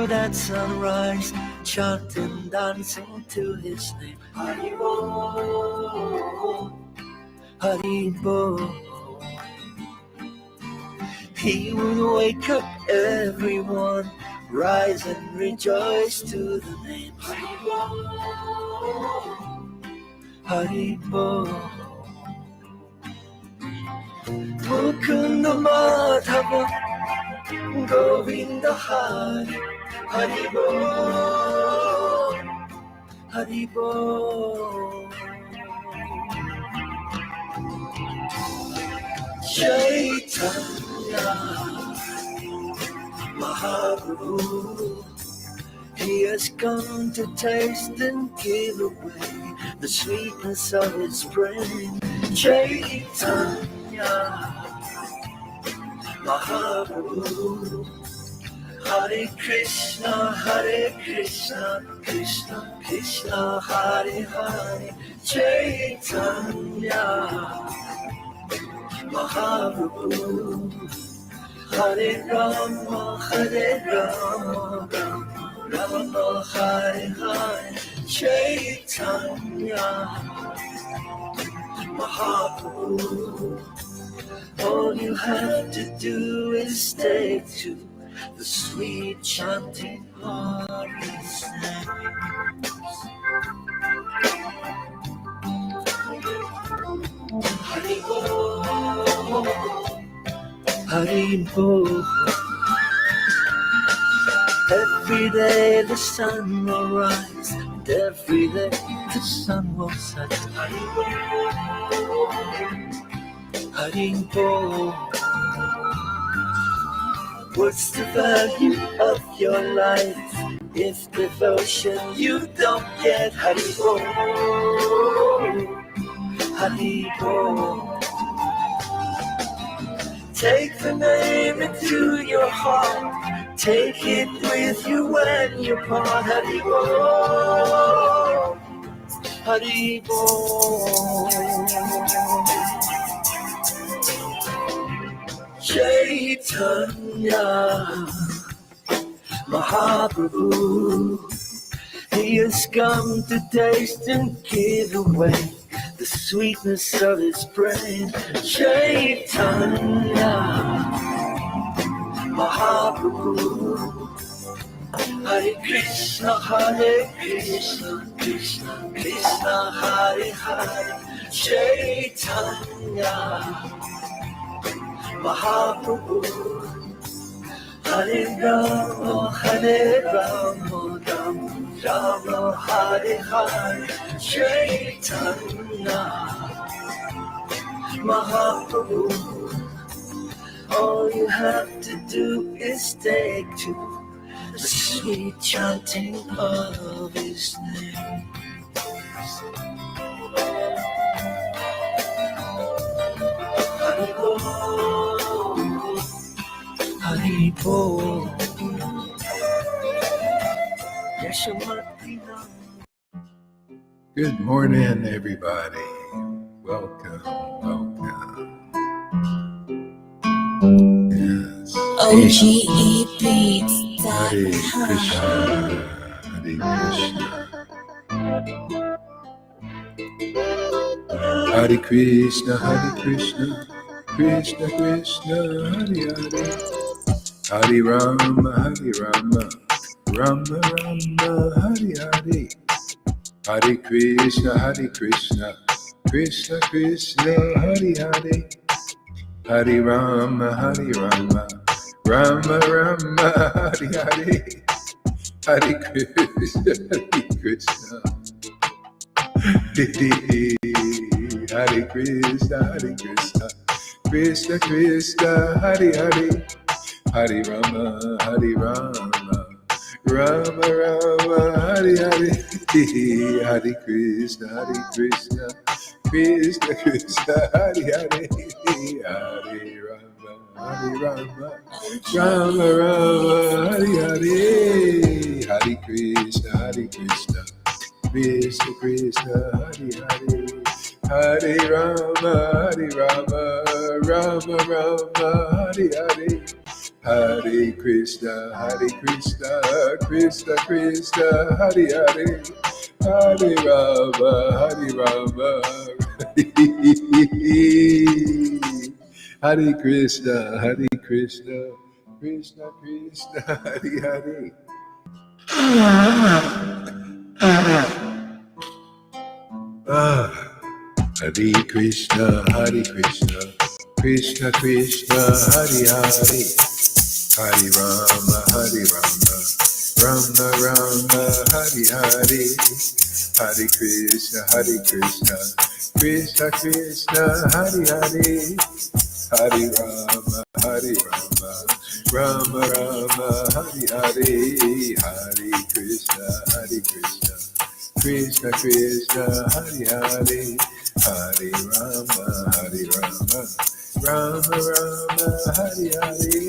world at sunrise, chanting, dancing to his name. Hari Bol, Hari Bol. He would wake up everyone, rise and rejoice to the name. Hari Bol, Hari Bol. Mukunda Madhava, Govinda Hari, Hari Bol, Hari Bol. Chaitanya Mahaprabhu, he has come to taste and give away the sweetness of his brain. Chaitanya Mahaprabhu, Hare Krishna, Krishna Krishna, Hare Hare. Chaitanya Mahaprabhu, Hare Rama, Rama Hare Hare. Chaitanya Mahaprabhu, all you have to do is take to the sweet chanting of his name. Hari Bol, Hari Bol. Every day the sun will rise, and every day the sun will set. Hari Bol, Hari Bol. What's the value of your life if devotion you don't get? Hari Bol, Hari Bol. Take the name into your heart, take it with you when you part. Hari Bol, Hari Bol. Chaitanya Mahaprabhu, he has come to taste and give away the sweetness of his brain. Chaitanya Mahaprabhu, Hare Krishna, Krishna Krishna, Hare Hare. Chaitanya Mahaprabhu, Hare Rama, Rama Hare Hare. Chaitanya Mahaprabhu, all you have to do is take to the sweet chanting of his name. Hari Bol, Hari Bol. Good morning, everybody. Welcome. Yes. OGE Beats. Hare Krishna, Hare Krishna. Hare Krishna, Hare Krishna, Krishna Krishna, Hare Hare. Hare Rama, Rama Rama, Hare Hare. Hare Krishna, Krishna Krishna, Hare Hare. Hare Rama, Rama Rama, Hare Hare. Hare Krishna, Krishna. Hare Krishna, Krishna Krishna, Hare Hare. Hare Rama, Rama Rama, Hare Hare. Hare Krishna, Krishna Krishna, Hare Hare. Hare Rama, Rama Rama, Hare Hare. Hare Krishna, Krishna Krishna, Hare Hare. Hare Rama, Rama Rama, Hare Hare. Hare Krishna, Krishna Krishna, Hare Hare, Hare Rama, Hare Krishna, Krishna Krishna, Hare Hare. Hare Krishna, Krishna Krishna, Hare Hare, Hare Rama, Rama Rama, Hare Hare, Hare Krishna, Krishna Krishna, Hare Hare, Hare Rama, Rama Rama, Hare Hare, Hare Krishna, Krishna Krishna, Hare Hare, Hare Rama, Rama Rama, Hare Hare,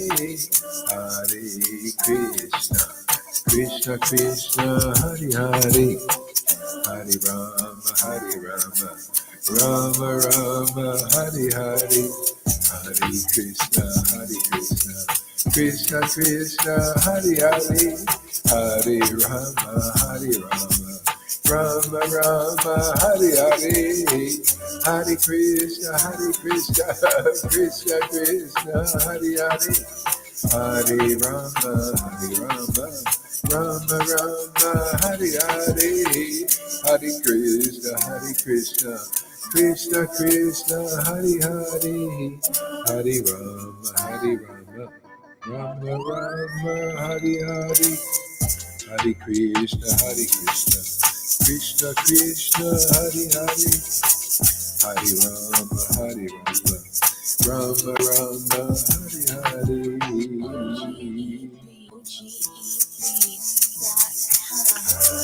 Hare Krishna, Krishna Krishna, Hare Hare, Hare Rama, Rama Rama, Hare Hare, Hare Krishna, Krishna Krishna, Hare Hare, Hare Rama, Rama Rama, Hare Hare, Hare Krishna, Krishna Krishna, Hare Hare, Hare Rama, Rama Rama, Hare Hare, Hare Krishna, Krishna Krishna, Hare Hare, Hare Rama, Rama Rama, Hare Hare, Hare Krishna, Krishna Krishna, Hare Hare, Hare Rama, Rama Rama, Hare Hare.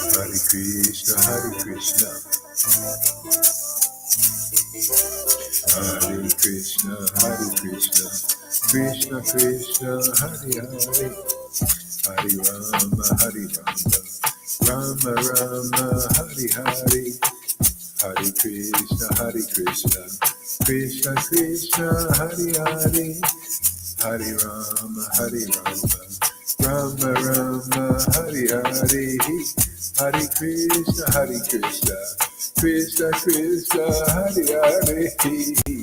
Hare Krishna, Hare Krishna, Hare Krishna, Krishna Krishna, Hare Hare, Hare Rama, Rama Rama, Hare Hare, Hare Krishna, Krishna Krishna, Hare Hare, Hare Rama, Rama Rama, Hare Hare, Hare Krishna, Krishna Krishna, Hare Hare,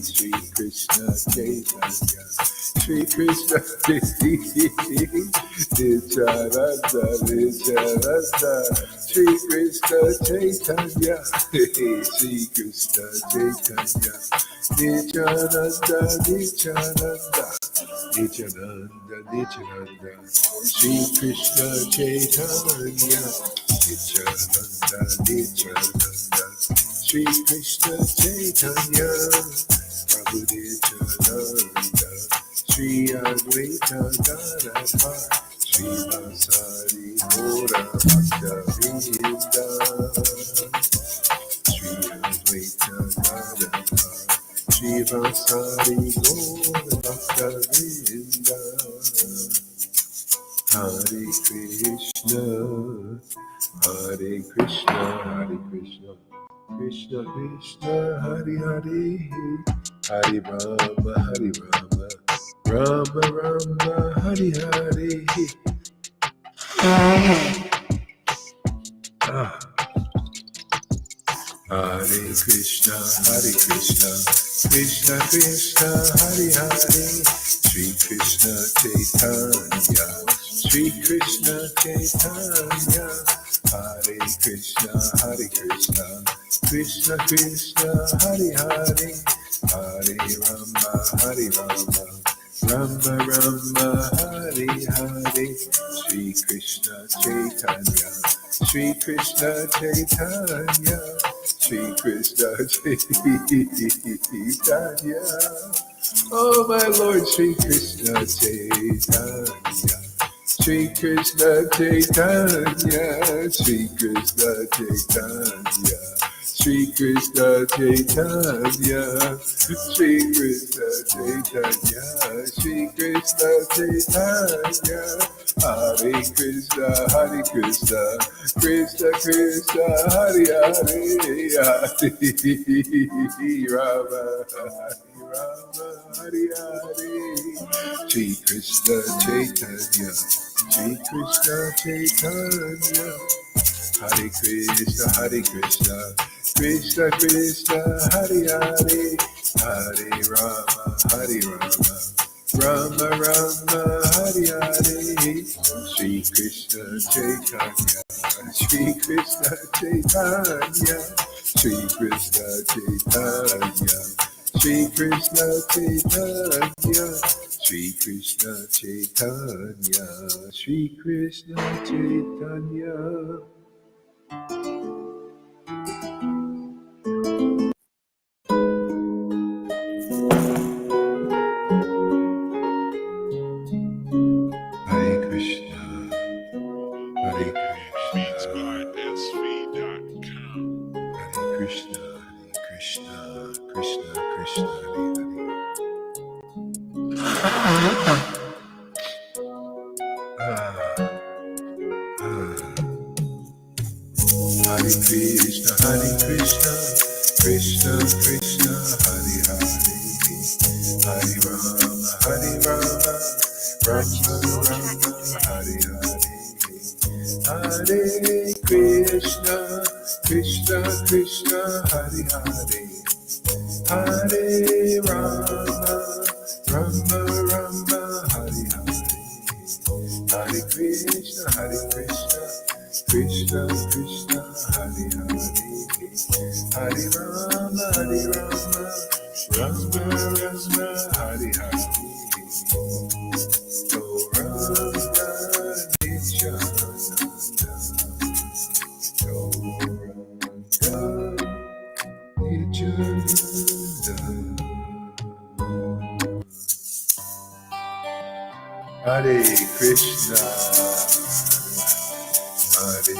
Sri Krishna Chaitanya, Sri Krishna Nityananda, Sri Krishna Chaitanya, Sri Krishna Chaitanya, Nityananda, Nityananda, Sri Krishna Chaitanya, Nityananda, Sri Krishna Chaitanya, Prabhu Nityananda, Sri Advaita Gadadhar, Sri Vasari Gora Bhakta Vrinda, Sri Advaita Gadadhar, Sri Vasari Gora Bhakta Vrinda. Hare Krishna, Krishna Krishna, Hare Hare, Hare Rama, Rama Rama, Hare Hare. Hare Krishna, Krishna Krishna, Hare Hare, Sri Krishna Chaitanya, Sri Krishna Chaitanya, Hare Krishna, Krishna Krishna, Hare Hare, Hare Rama, Rama Rama, Hare Hare, Sri Krishna Chaitanya, Sri Krishna Chaitanya, Sri Krishna Chaitanya. Oh my Lord, Sri Krishna Chaitanya, Sri Krishna Chaitanya, Sri Krishna Chaitanya, Shri Krishna Chaitanya, Shri Krishna Chaitanya, Shri Krishna Chaitanya, Hare Krishna, Krishna Krishna, Hare Hare, Hare Rama, Hare Hare, Shri Krishna Chaitanya, Shri Krishna Chaitanya, Hare Krishna, Krishna Krishna, Hare Hare, Hare Rama, Rama Rama, Hare Hare, Shri Krishna Chaitanya, Shri Krishna Chaitanya, Shri Krishna Chaitanya, Shri Krishna Chaitanya, Shri Krishna Chaitanya, Shri Krishna Chaitanya. Hare Krishna, Hare Krishna, Hare Krishna, Krishna Krishna, Hare Krishna, Hare Krishna, Krishna Krishna, Hare Hare, Hare Rama, Rama Rama, Hare Hare, Hare Krishna, Krishna Krishna, Hare Hare, Hare Rama, Rama Rama, Hare Hare, Hare Krishna, Krishna Krishna, Hare Hare, Hare Rama, Rama Rama, Hare Hare. So Rama Nityananda, So Rama Nityananda. Hare Krishna, Hare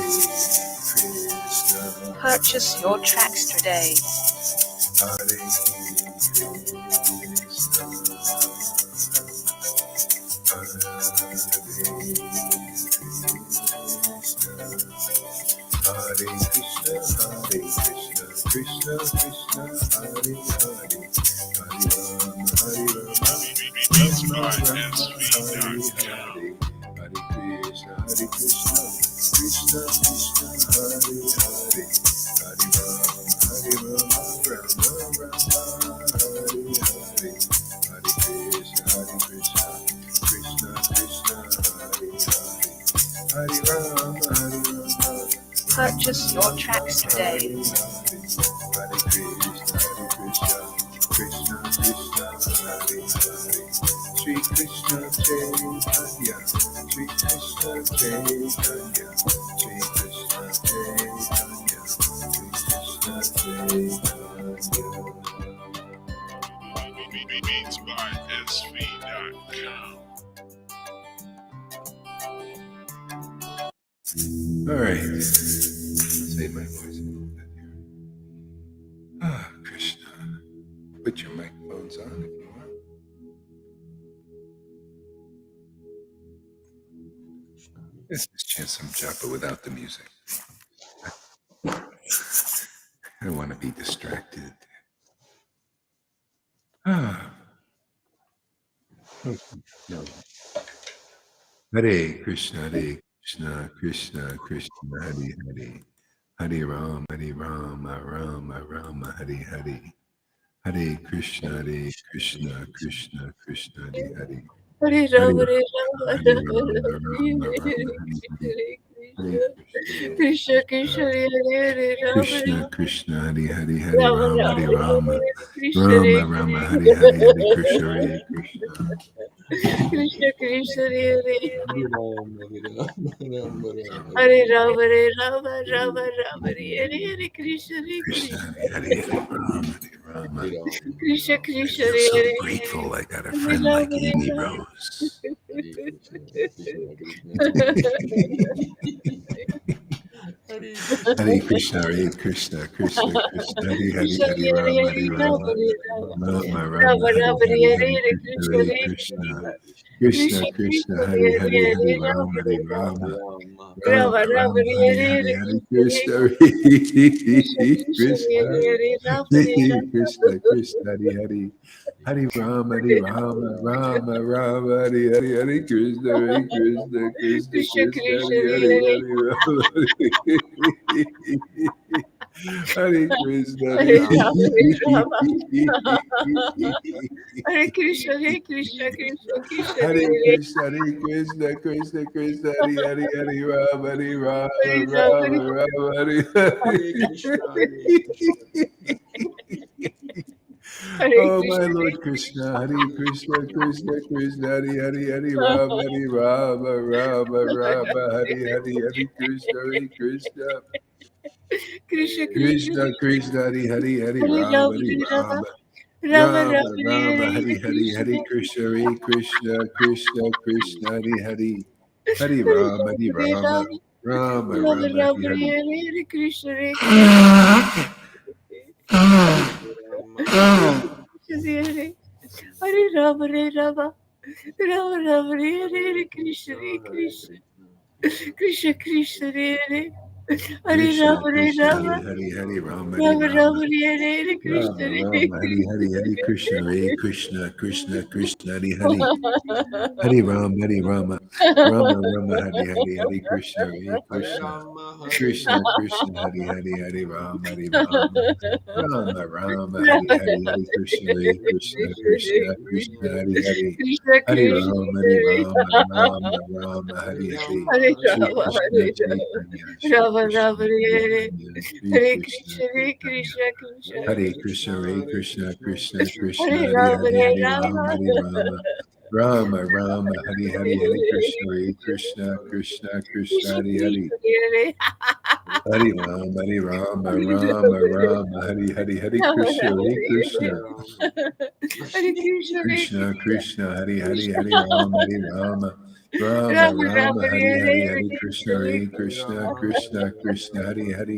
Krishna. Purchase your tracks today. Hare Krishna, Hare Krishna, Krishna Krishna, Hare Hare, Hare Rama, Rama Rama, Hare Hare, Hare Krishna, Krishna Krishna, Hare Hare, Hare Rama, Rama Rama, Hare Hare, Hare Krishna, Krishna Krishna, Hare Hare, Hare Rama, Purchase your tracks today. Hare Krishna, Krishna Krishna, Hare Hare, Shri Krishna Chaitanya, Shri Krishna Chaitanya, Shri Krishna Chaitanya, Shri Krishna Chaitanya. Beats by SV.com. All right, save my voice a little bit here. Krishna, put your microphones on if you want. Let's just chant some japa without the music. I don't want to be distracted. No. Hare Krishna, Krishna Krishna, Hare Hare, Hare Rama, Rama Rama, Hare Hare, Hare Krishna, Krishna Krishna, Hare Hare, Hare Rama, Hare Rama, Krishna Krishna, Hare Hare, Krishna Krishna, Hare Hare, Hare Rama Rama, Hare Rama, Krishna Rama Hare Hare, Hare Krishna, Hare Krishna. Krishna Krishna, Hare Hare, Hare Rama, Rama Hare Hare, Krishna Krishna, Hare Rama, Krishna Krishna, I'm Hare so Hare. grateful I got a friend like Amy Rose. Hare Hare Krishna, Hare Krishna, Krishna Krishna, Hare Hare, Hare Rama, Hare Rama, Rama Rama, Hare Hare, Hare Krishna, Hare Krishna, Krishna Krishna, Hare Hare, Hare Rama, Hare Rama, Rama Rama, Hare Hare, Hare Krishna, Hare Krishna, Hare Krishna, Krishna Hare Hare, Hare Rama, Hare Rama, Rama Rama, Hare Hare, Hare Krishna, Hare Krishna, Krishna Krishna, Hare Hare, Hare Rama, Hare Krishna, Hare Hare Krishna, Hare Krishna, Krishna Krishna, Hare Krishna, Hare Krishna, Krishna Krishna, Hare Hare, Hare Rama, Hare Rama, Rama Rama, Hare Hare Oh, my Krishna, Lord Krishna, Hare Krishna, Krishna Krishna, Hare Hare, Hare Rama, Hare Rama, Rama Rama, Hare Hare, Hare Krishna, Hare Krishna, Krishna Krishna Krishna, Hare Hare, Hare Rama, Hare Rama, Rama Rama Rama, Rama, Hare Hare Hare, Hare Krishna, Hare Krishna, Krishna Krishna, Hare Hare, Hare Rama, Hare Rama, Rama Rama Rama, Rama, Hare Hare. Hare Krishna, Hare Krishna. Hare Rama, Hare Rama, Rama Rama, Hare Krishna, Hare Krishna. Krishna Krishna, Hare Hare Krishna Rama, Hare Krishna, Rama, Hare Hare, Hare Rama, Hare Rama Rama, Rama, Hare Krishna, Rama Hare Rama, Hare Hare, Hare Krishna, Hare Krishna, Krishna Krishna, Hare Hare, Hare Rama, Hare Rama, Rama Rama, Hare Hare, Hare Krishna, Hare Krishna, Krishna Krishna, Hare Hare, Hare Rama, Hare Rama, Rama Rama, Hare Hare, Hare Krishna, Hare Krishna, Krishna Krishna, Hare Hare, Krishna Hare Krishna, Rama, Hare Rama, Rama Rama, Hare Hare, Hare Shri Rama, Krishna Hare Chaitanya, Shri Rama, Krishna Rama, Hare Chaitanya, Shri Hare Krishna Krishna, Hare Chaitanya, Krishna, Krishna. Hare Krishna, Hare Krishna, Krishna Krishna, Hare Hare Rama, Hare, Hare Hare Rama, Rama. Hare Rama, Rama Rama, Hare Hare, Hare Krishna, Hare Krishna, Krishna Krishna, Krishna Hare Hare, Krishna, Hare Hare Rama, Hare Rama, Rama Rama, Hare Hare, Hare Rama, Krishna, Rama, Hare Krishna, Hare Hare Krishna, Hare Krishna Krishna. Krishna, Hare Hare, Hare Rama, Hare Rama, Rama Rama Rama, Rama, Hare Hare Hare, Hare Hare Krishna, Krishna, Hare Hare Krishna, Krishna Krishna, Hare Hare,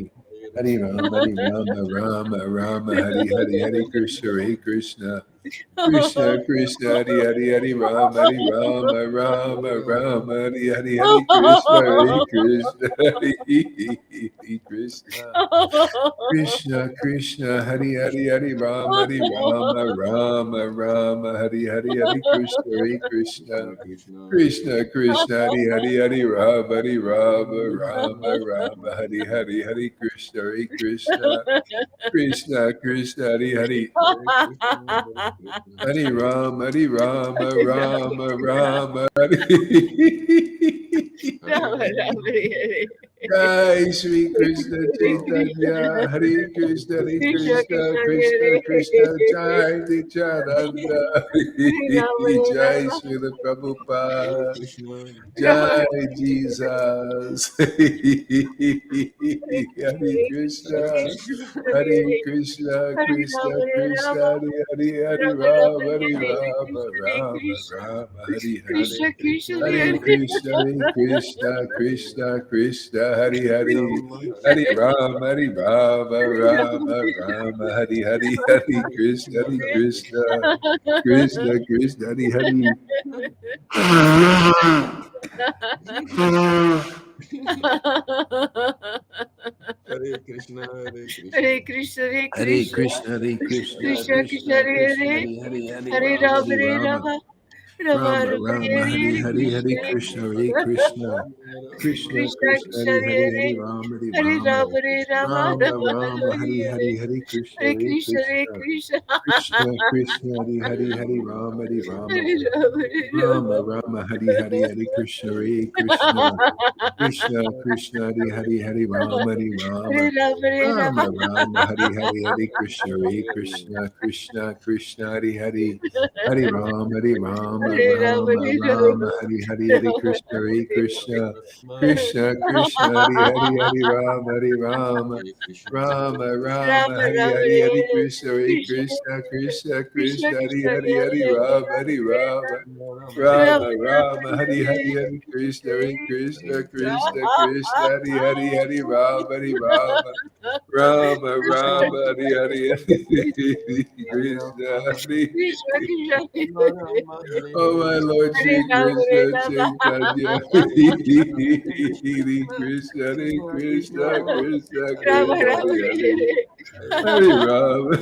Hare Rama, Hare Rama, Rama Rama, Hare Hare, Hare Krishna, Hare Krishna, Krishna Krishna, Hare Hare, Hare Rama, Hare Rama, Rama Rama, Hare Hare, Hare Krishna, Hare Krishna, Hare Krishna. Krishna Krishna, Hare Hare, Hare Rama, Hare Rama, Rama Rama, Hare Hare, Hare Krishna, Hare Krishna, Krishna Krishna, Hare Hare, Hare Rama, Hare Rama, Rama Rama, Hare Hare, Hare Krishna, Hare Krishna, Krishna Krishna, Hare Hare, Hare Rama, Hare Rama, Rama Rama, Hare Rama, Rama, Hare Jai Shri Krishna Chaitanya, Hare Krishna, Hare Krishna Krishna, Krishna, Krishna Hare Krishna, Jai Nityananda, Rama, Jai Rama, Srila Prabhupada, Rama, Jai Jesus, Hare Krishna, Hare Krishna, Krishna Krishna, Hare Hare, Hare Rama, Hare Rama, Rama Rama, Hare Hare. Krishna Krishna, Hare Krishna, Hare Krishna, Krishna Krishna, Hare Hare, Hare Rama, Hare Rama, Rama Rama, Hare Hare, Hare Krishna, Krishna Krishna, Hare Hare. Hare Krishna, Hare Krishna. Hare Krishna, Hare Hare Krishna, Krishna, Hare Krishna, Krishna Krishna, Krishna Hare Krishna, Hare, Hare Hare, Hare Hare Rama, Rama, Hare Hare Rama, Rama, Rama Rama Rama, Rama, Hare Hare Hare, Hare, Krishna Hare Krishna, Hare Krishna, Krishna Krishna Krishna, Krishna, Hare Hare Hare, Hare, Hare Rama, Hare Hare Rama, Rama, Hare Rama, Rama Rama Rama, Rama, Hare Hare, Hare Krishna, Hare Hare Krishna, Hare Krishna, Krishna, Krishna Krishna, Hare Hare, Hare Rama, Hare Rama, Hare Rama, Hare Rama Rama, Rama, Hare Hare, Hare Krishna, Hare Krishna, Krishna Krishna, Hare Hare, Hare Rama, Hare Hare Rama, Rama, Hare Rama Rama, Rama, Hare Hare, Hare Krishna, Krishna Krishna, Hare Hare, Hare Rama, Rama, Hare Rama, Rama, Hare Rama, Rama, Hari Hari Hari Rama Krishna, Rama, Hare Hare Krishna, Krishna Krishna, Hari Hari Hari Rama, Hari Rama, Rama, Rama, Rama, Hari Rama, Hari Hari Hare Krishna, Hare Krishna, Krishna, Krishna Krishna, Krishna, Hari Krishna, Hari Hare Hari Hare, Rama, Hari Rama, Rama, Rama, Rama, Rama, Hari Hare Hari Hari Krishna, Hare Krishna, Krishna Krishna, Hare. Hari Hari Hari Rama, Hari Rama, Rama, Rama, Hari Hari Hari Krishna, Hari. Krishna, Krishna, Oh my Lord Hare Shri Rama, Hare Krishna Rama. Chaitanya, Hare Krishna, Hare Krishna, Krishna Rama, Krishna, Rama, Hare Hare Hare. Hare Hare. Rama.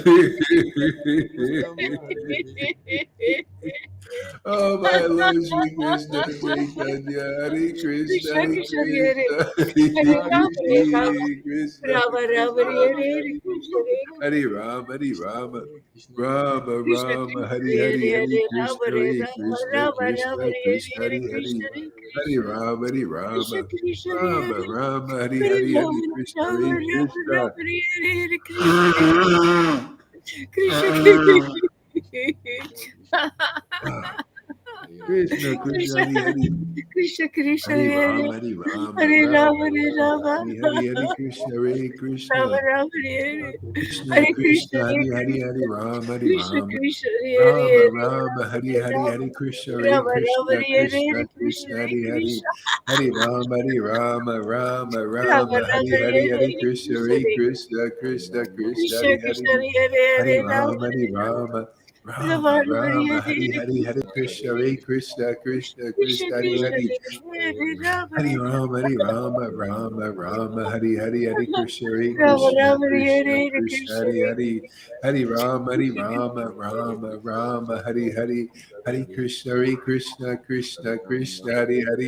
Oh my Lord Shri Krishna Chaitanya, Hare Krishna, Krishna, Hare Krishna, Hare Krishna, Hare Rama, Hare Rama. Hare Krishna, Rama, Rama, Krishna, Hare Hare Hare, Hare. Krishna, Hare Rama, Hare Rama, Rama Krishna, Rama, Krishna, Hare Hare Hare, Hare Hare Krishna, Rama, Hare Hare Rama, Krishna, Rama, Rama, Krishna Hare Krishna, Hare, Hare Hare, Krishna, Hare Krishna. Rama, Hare Krishna, Rama, Krishna, Rama Hare Rama, Hare Hare Hare, Hare Rama, Krishna, Rama, Hare Rama, Krishna. Rama, Hare Krishna, Krishna, Krishna, Krishna, Hare Hare. Krishna, Krishna, Hare Hare Rama, Hare Rama, Hare Rama Rama, Hare Rama, Rama, Hare Hare, Hare Krishna, Hare Rama, Krishna, Rama, Hare Krishna, Hare Krishna, Krishna, Hare Hare Hare, Hare Krishna, Rama, Hare Krishna, Rama, Krishna, Hare Rama Hare Rama, Hare Hare, Rama, Hare Krishna, Hare Rama, Rama, Krishna, Hare Krishna, Hare Krishna, Krishna, Hare Hare Hare, Krishna, Hare Rama, Hare Rama, Rama Rama, Rama, Rama, Hare Hare, Hare Hare Hare Krishna, Krishna, Hare Hare Krishna, Krishna, Krishna, Krishna, Hare Krishna, Hare, Hare Hare Hare Rama, Rama, Hare Rama, Rama, Rama Rama, Rama, Hare Hare Hare Hare, Hare Krishna, Hare Krishna, Krishna, Krishna, Krishna, Hare Krishna, Hare.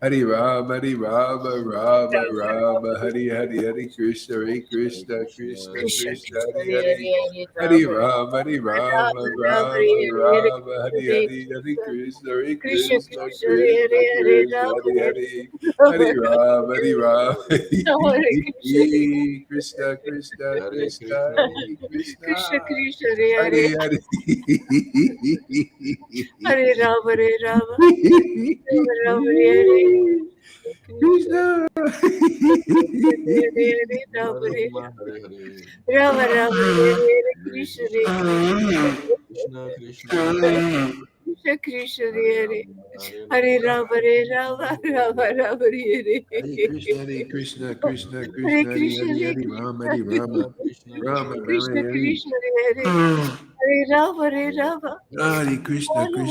Hare Rama, Hare Rama, Hare Rama, Rama Rama, Hare Hare, Hare Krishna, Hare Rama, Krishna, Rama, Hare Krishna Hare Krishna, Krishna, Hare Hare Hare, Hare Rama, Hare Rama, Rama Rama, Hare Hare, Hare Krishna, Hare Krishna, Krishna Krishna, Hare Hare, Hare Rama, Hare Rama, Rama Rama, Hare Hare, Hare Krishna, Hare Krishna, Krishna Krishna, Krishna, Krishna, Hare Hare Hare. Hare Hare Rama, Rama, Hare Rama, Rama, Rama, Rama Hare Hare Rama, Hare Hare Hare, Hare Krishna, Krishna, Hare Krishna, Krishna, Krishna, Hare Krishna Hare Krishna, Rama, Hare Hare. Rama, Hare Ram, Hare Ram, Hare Krishna, Krishna,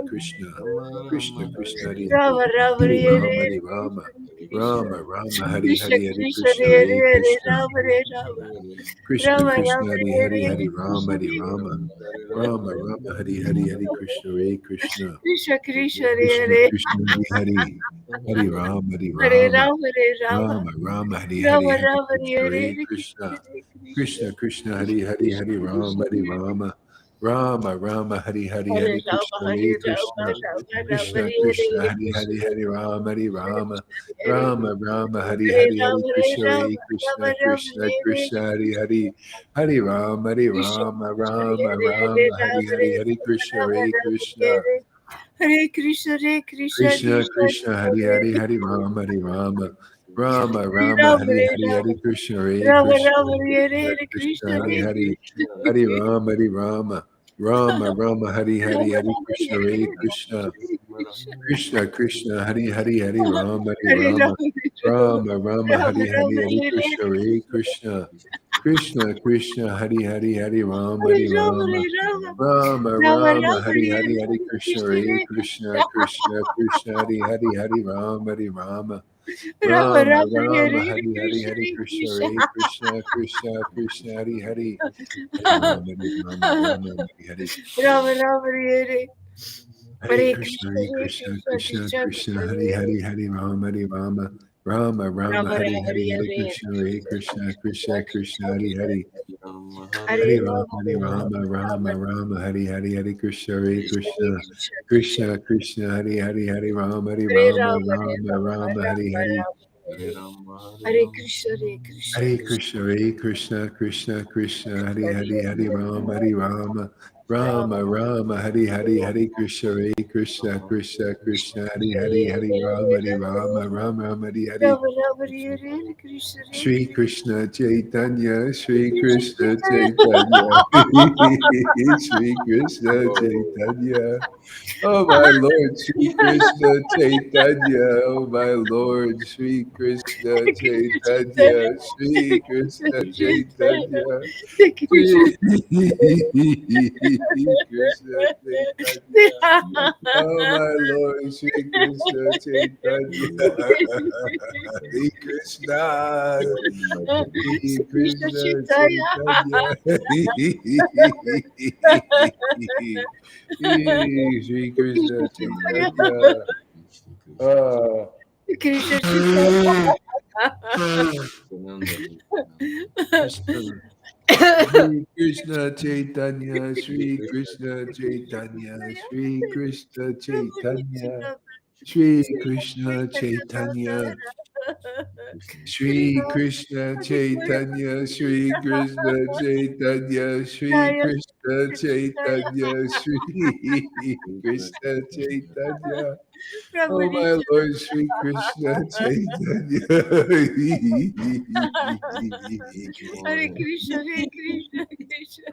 Krishna, Krishna, Hare Krishna, Krishna, Krishna, Hare Hare Hare Hare. Hare Rama, Hare Rama, Rama, Rama, Hare Hare Krishna, Krishna. Hare Hare Rama, Hare Rama, Rama, Hare Hare Krishna, Hare Krishna, Krishna, Krishna, Krishna, Hare Hare Rama, Hare Hare Rama, Rama, Hare Rama, Rama, Rama, Hare Hare Krishna, Hare Krishna, Krishna Hare Krishna, Hare Krishna, Hare, Hare Hare Rama, Hare Krishna, Rama, Krishna, Krishna, Rama Krishna, Rama, Krishna, Hare Krishna, Hare Hare Rama, Hare Rama, Hare Krishna, Rama, Krishna Hare Krishna, Hare Hare Hare, Krishna, Hare Rama, Hare Rama, Rama Krishna, Rama, Krishna, Hare Hare Hare, Hare Hare Krishna, Rama, Hare Hare Rama, Krishna, Rama, Krishna Rama, Krishna, Hare Hare Hare Hare, Hare Krishna, Rama, Hare Rama, Rama Krishna, Rama, Krishna, Hare Hare, Hare Hare Hare Krishna, Hare Krishna, Krishna Krishna, Hare Rama, Rama, Hare Hare Rama, Hare Hare Rama, Krishna, Rama Rama, Hare Krishna, Hare, Hare Krishna, Krishna, Hare Hare Hare Krishna, Rama, Hare Rama, Krishna Rama, Krishna, Rama, Hare Hare Hare, Hare Hare Rama, Krishna, Hare Rama, Rama Rama, Hare Hare, Hare Krishna, Hare Krishna, Krishna, Krishna, Krishna Hare Krishna, Hare Hare, Hare Rama, Hare Hare Rama, Rama, Hare Rama, Rama Rama, Hare Hare, Rama, Hare Rama, Krishna, Hare Hare Hare Krishna, Krishna, Krishna Krishna, Hare Hare, Krishna, Hare Rama, Krishna, Hare Rama, Rama Rama, Hare Hare, Hare Hare Rama, Krishna, Hare Hare Rama, Krishna, Rama, Rama, Krishna Hare Krishna, Hare Hare Krishna, Hare, Hare Rama, Hare Rama, Hare Rama Rama, Hare Hare Hare, Hare Rama, Hare Krishna, Hare Rama, Krishna, Rama, Rama, Krishna Hare Krishna, Hare Hare, Hare Rama, Hare Krishna, Rama, Krishna, Rama Hare Hare Rama, Hare Rama, Hare, Hare Krishna, Rama, Hare Rama, Krishna, Hare Hare Krishna, Hare Krishna, Krishna Krishna, Krishna, Krishna, Hare Hare Hare, Hare Rama, Hare Rama, Rama Hare Rama, Rama, Hare Hare Hare, Rama, Hare Krishna, Hare Rama, Krishna, Rama, Hare Krishna Hare Krishna, Krishna, Hare Hare Hare, Krishna, Hare Rama, Hare Rama, Rama Rama, Hare Hare, Rama, Hare Rama, Krishna, Hare Hare Hare Krishna, Krishna, Krishna Krishna, Hare Hare, Hare Rama, Hare Hare Rama, Rama, Rama Rama, Rama, Hare Rama, Hare, Hare Hare Krishna, Hare Hare Krishna, Krishna, Krishna Krishna, Hare Hare, Hare Rama, Hare Hare Rama, Rama, Hare Rama, Rama Rama, Rama, Rama, Hare Hare Hare, Hare Hare Krishna, Krishna, Hare Hare Krishna, Krishna Krishna, Hare Hare, Hare Rama, Hare Rama, Rama, Rama Rama, Hare Rama, Hare Hare Hare, Krishna, Hare Hare Krishna, Krishna. Hare Krishna, Krishna Krishna, Hare Hare, Hare Rama, Hare Rama, Rama Hare Hare, Rama, Rama, Hare Hare Hare Krishna, Krishna, Hare Hare Krishna, Krishna, Krishna Krishna, Krishna, Krishna, Hare Hare Hare, Hare Rama, Hare Rama, Rama Rama Rama Hari Hari Hari Hare Hare Krishna Hare Krishna Krishna Krishna Hari Hari Rama Hare Hare Rama Rama Hare Rama Rama Rama Hari Hari Hare Krishna Hare Krishna Krishna Krishna Hari Hari Hare Rama Hare Hare Rama Rama Rama Rama Hari Hari Hare Rama Hare Krishna Hare Krishna Krishna Krishna Hare Hari Hare Rama Rama Rama Hari Hari Hare Krishna Hare Krishna Krishna Krishna Hari Hari Hare Rama Rama Hari Hari Rama Rama Hare Krishna Shri Krishna Chaitanya, Shri Krishna Chaitanya, Shri Krishna Chaitanya. Oh my Lord, Shri Krishna Chaitanya. Oh my Lord, Shri Krishna Chaitanya, Shri Krishna Chaitanya, Shri Krishna Chaitanya. Oh my Lord, Shri Krishna Chaitanya, Hare Krishna, Hare Krishna Chaitanya, Shri Krishna Chaitanya. Ah. Krishna Krishna. Shri Krishna Chaitanya, Shri Krishna Chaitanya, Shri Krishna Chaitanya, Shri Krishna Chaitanya, Shri Krishna Chaitanya, Shri Krishna Chaitanya, Shri Krishna Chaitanya, Shri Krishna Chaitanya. Oh my Lord, Shri Krishna Chaitanya. Hare Krishna, Hare Krishna, Krishna Krishna,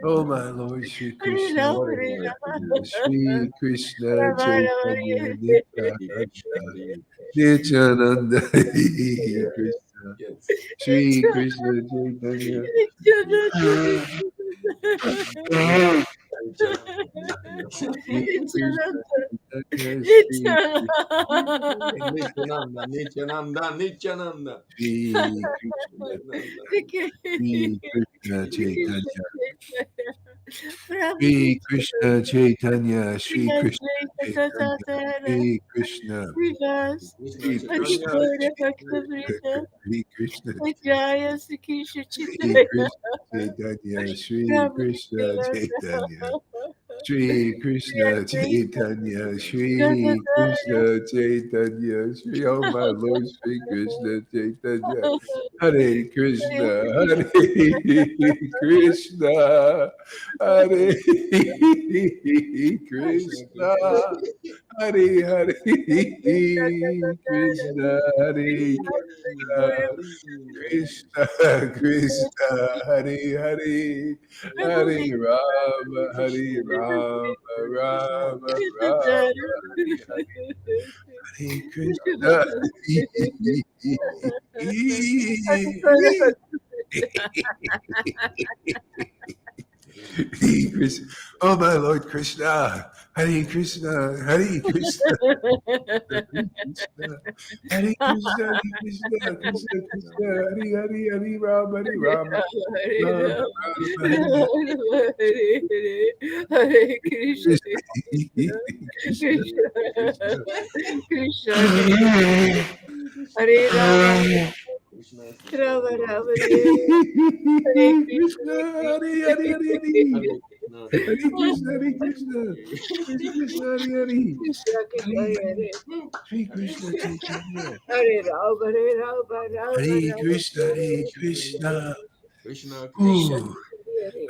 Oh my Lord, Shri Hare Krishna Rama, Hare Chaitanya, Rama, Shri Krishna Rama Rama, Chaitanya, Hare Nityananda, Nityananda, Krishna, Shri Krishna Chaitanya. Shri Krishna Chaitanya, Shri Nityananda, Nityananda, Nityananda. Shri Krishna, Shri Krishna Chaitanya, Shri Krishna Chaitanya, Shri Krishna Chaitanya, Shri Krishna, Krishna Shri Chaitanya, Krishna, Shri Krishna, Jaya Sri Krishna Shri Chaitanya Krishna Chaitanya, Shri Rama Krishna Rama Chaitanya, Shri Krishna Chaitanya, Rama Shri Krishna Chaitanya, Shri Oh my Lord, Shri Krishna Chaitanya, Hare Krishna, Hare Krishna, Hare Krishna, Hare Hare Krishna, Hare Krishna. Krishna, Krishna, Hare Hare, Hare Rama, Hare Rama, Rama Rama, Hare Krishna. Hare Krishna. Oh my Lord Krishna, Hare Krishna, Hare Krishna, Krishna, Hare Krishna, Hare Krishna, Krishna Krishna, Hare Hare, Hare Rama, Hare Rama, Rama Rama, Hare Hare Krishna, Krishna, Krishna, Krishna, Krishna. Krishna, Hare Rama, Rama Rama, Hare Krishna, Krishna, Hare Hare Hare Hare. Hare Hare Krishna, Hare Krishna, Krishna Krishna, Hare Hare, Krishna, Hare Hare, Hare Shri Krishna Chaitanya, Hare Rama, Hare Rama, Rama Hare Rama, Krishna, Hare Krishna, Krishna, Krishna, Ooh,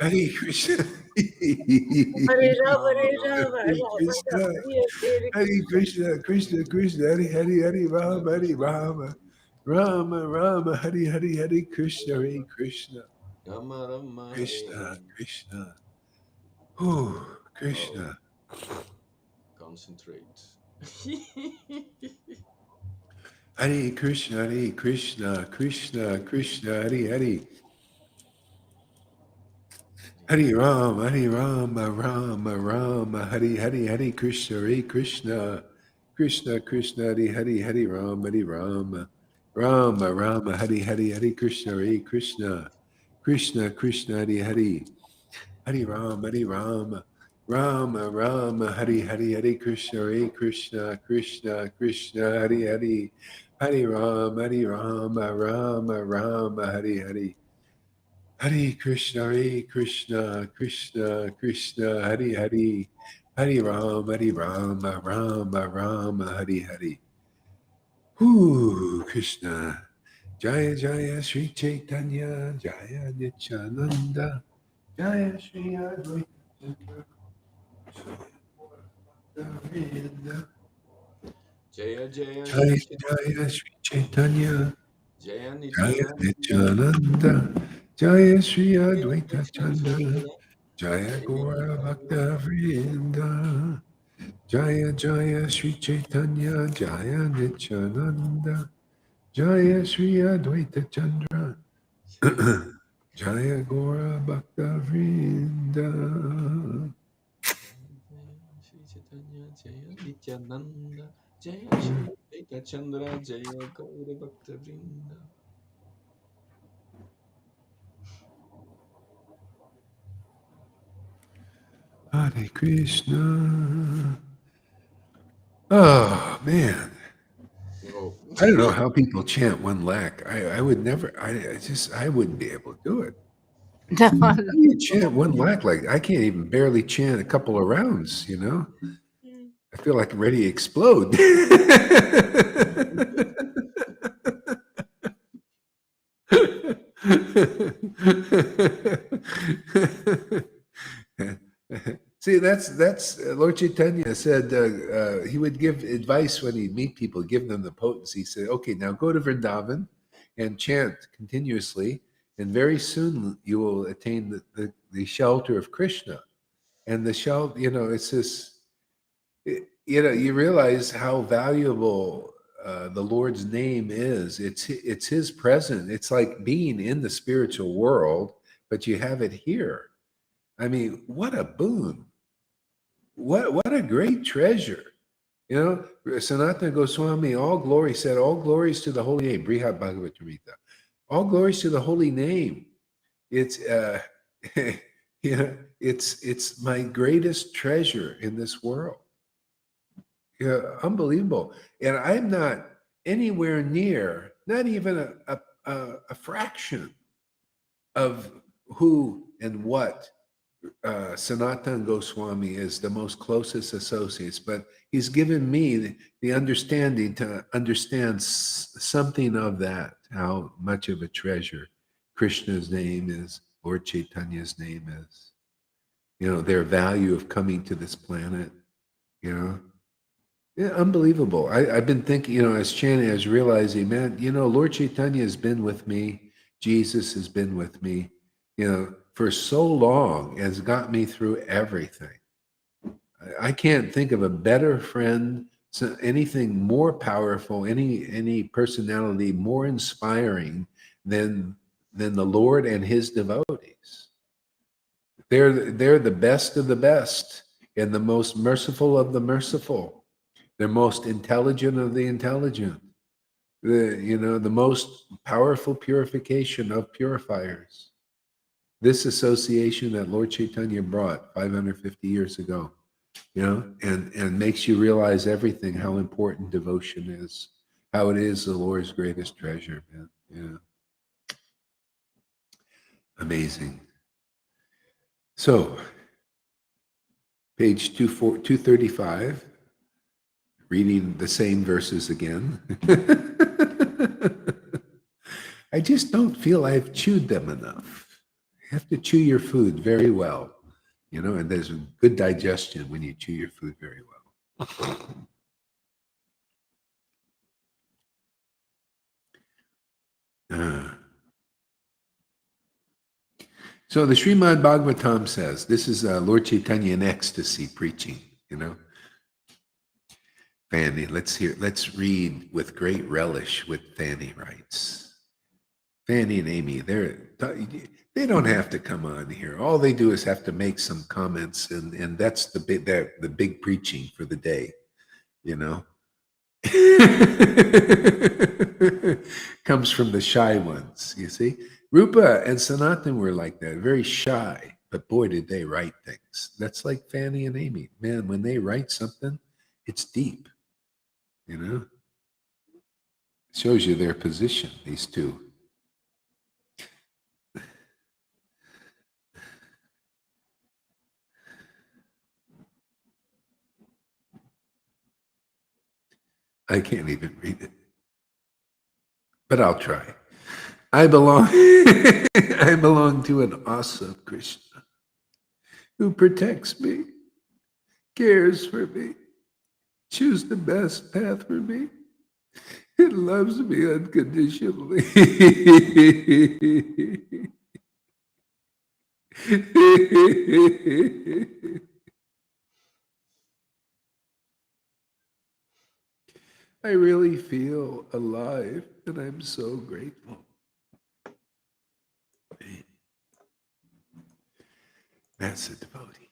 Hare Hare Krishna, Hare Rama, Rama, Hare Rama, Rama, Hare Rama Krishna, Rama, Hare Hare Krishna. Krishna, Krishna Krishna, Hare Hare, Hare Krishna, Rama, Hare Krishna, Rama, Rama Rama, Hare Hare, Hare Krishna, Hare Krishna, Rama, Rama, Krishna Hare. Krishna, Ooh, Oh, Krishna. concentrate. Hare Krishna, Hare Krishna, Krishna Krishna, Hare Hare. Hare Rama, Hare Rama, Rama Rama, Hare Hare, Hare Krishna, Hare Krishna, Krishna Krishna, Hare Hare, Hare Rama, Hare Rama, Rama Rama, Hare Hare, Hare Krishna, Hare Krishna, Krishna Krishna, Hare Hare, Hare Rama, Hare Rama, Rama Rama, Hare Hare, Hare Krishna, Hare Krishna, Krishna Krishna, Hare Hare, Hare Rama, Rama Rama, Hare Hare. Hare Krishna, Krishna Krishna, Hare Hare. Hare Rama, Rama Rama, Hare Hare. Ooh, Krishna. Jaya Jaya Sri Chaitanya, Jaya Nityananda, Jaya Sri Advaita Chandra, Jaya Jaya Jaya Shri Jaya Sri Chaitanya, Jaya Jaya Nityananda Nityananda, Jaya Sri Jaya Advaita Krishna Chandra, Chandra Jaya Jaya Gora Gaura Bhakta Vrinda, Jaya Jaya Sri Chaitanya, Jaya Nityananda, Jaya Sri Advaita Chandra, Jaya Gora Bhakta Vrinda. Shri Chaitanya Jaya Nityananda Jaya Shri Advaita Chandra Jaya Gaura Bhakta Vrinda. Hare Krishna. Oh man, Oh. I don't know how people chant one lakh. I would never. I wouldn't be able to do it. No, How do you chant one lakh? Like I can't even barely chant a couple of rounds. You know, I feel like I'm ready to explode. See, that's Lord Chaitanya said he would give advice when he'd meet people, give them the potency. He said, "Okay, now go to Vrindavan and chant continuously, and very soon you will attain the shelter of Krishna." And the shelter, it's this. You realize how valuable the Lord's name is. It's His presence. It's like being in the spiritual world, but you have it here. I mean, what a boon! What a great treasure! Sanatana Goswami, all glory said, all glories to the holy name. Brihad Bhagavatamrita. All glories to the holy name. It's it's my greatest treasure in this world. Yeah, unbelievable. And I'm not anywhere near, not even a fraction of who and what Sanatan Goswami is, the most closest associates. But he's given me the understanding to understand something of that, how much of a treasure Krishna's name is, Lord Chaitanya's name is, their value of coming to this planet, you know. Yeah, unbelievable. I've been thinking, as chanting, I was realizing, man, Lord Chaitanya has been with me. Jesus has been with me, for so long, has got me through everything. I can't think of a better friend, anything more powerful, any personality more inspiring than the Lord and His devotees. They're the best of the best and the most merciful of the merciful. They're most intelligent of the intelligent. The most powerful purification of purifiers. This association that Lord Chaitanya brought 550 years ago, and makes you realize everything, how important devotion is, how it is the Lord's greatest treasure, man. Amazing. So, page 235. Reading the same verses again. I just don't feel I've chewed them enough. You have to chew your food very well, and there's a good digestion when you chew your food very well. So the Srimad Bhagavatam says, this is Lord Chaitanya in ecstasy preaching, Fanny, let's read with great relish what Fanny writes. Fanny and Amy, they don't have to come on here. All they do is have to make some comments, and that's the big preaching for the day, Comes from the shy ones, you see. Rupa and Sanatan were like that, very shy, but boy, did they write things. That's like Fanny and Amy. Man, when they write something, it's deep, Shows you their position, these two. I can't even read it, but I'll try. I belong I belong to an awesome Krishna who protects me, cares for me, chooses the best path for me, and loves me unconditionally. I really feel alive, and I'm so grateful. That's a devotee.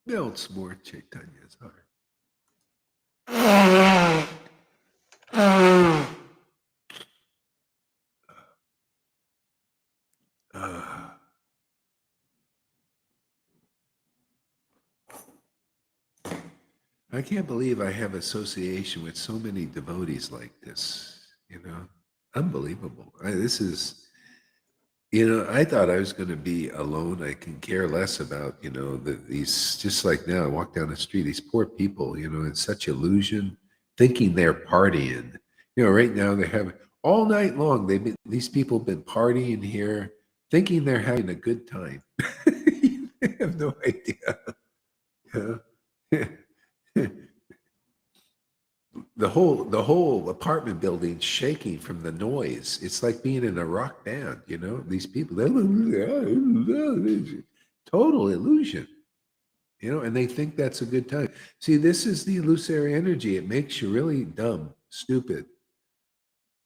Melts more Chaitanya's heart. I can't believe I have association with so many devotees like this, unbelievable. This is, I thought I was going to be alone. I can care less about, these, just like now, I walk down the street, these poor people, it's such illusion, thinking they're partying. Right now they're having, all night long, these people have been partying here, thinking they're having a good time. They have no idea. The whole apartment building shaking from the noise. It's like being in a rock band, these people, total illusion, and they think that's a good time. See, this is the illusory energy. It makes you really dumb, stupid.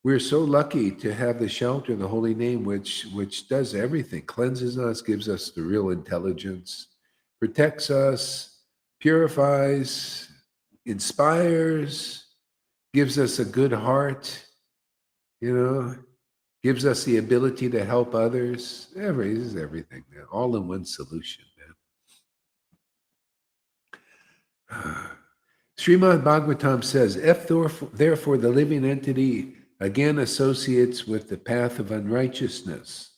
We're so lucky to have the shelter in the holy name, which does everything, cleanses us, gives us the real intelligence, protects us, purifies, inspires, gives us a good heart, gives us the ability to help others. This is everything, man. All in one solution, man. Srimad Bhagavatam says, if therefore the living entity again associates with the path of unrighteousness,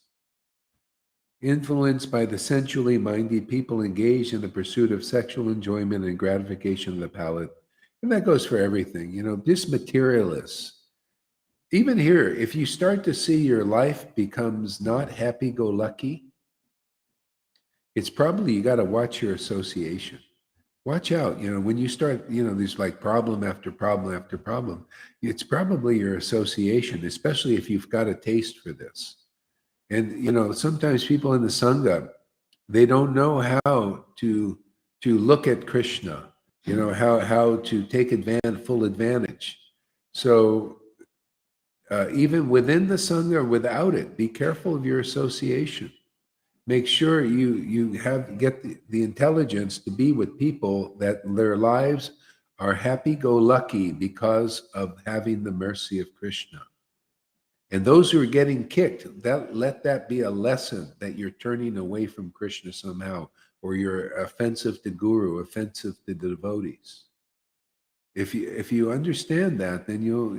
influenced by the sensually minded people engaged in the pursuit of sexual enjoyment and gratification of the palate, and that goes for everything, this materialists. Even here, if you start to see your life becomes not happy-go-lucky, it's probably you got to watch your association. Watch out, when you start, there's like problem after problem after problem. It's probably your association, especially if you've got a taste for this. And, sometimes people in the Sangha, they don't know how to look at Krishna, how to take full advantage. So even within the Sangha or without it, be careful of your association. Make sure you get the intelligence to be with people that their lives are happy-go-lucky because of having the mercy of Krishna. And those who are getting kicked, let that be a lesson that you're turning away from Krishna somehow, or you're offensive to Guru, offensive to the devotees. If you understand that, then you'll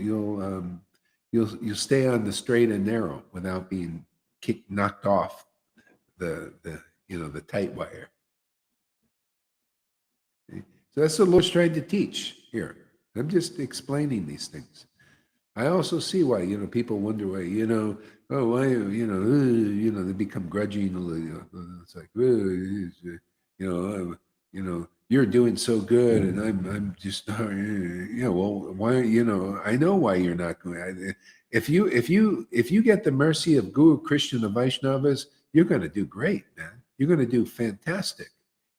stay on the straight and narrow without being knocked off the tight wire. Okay? So that's what the Lord's trying to teach here. I'm just explaining these things. I also see why people wonder why why they become grudging. It's like you're doing so good, and I'm just well, why I know why you're not going. If you get the mercy of Guru, Krishna, and Vaishnavas, you're going to do great, man. You're going to do fantastic.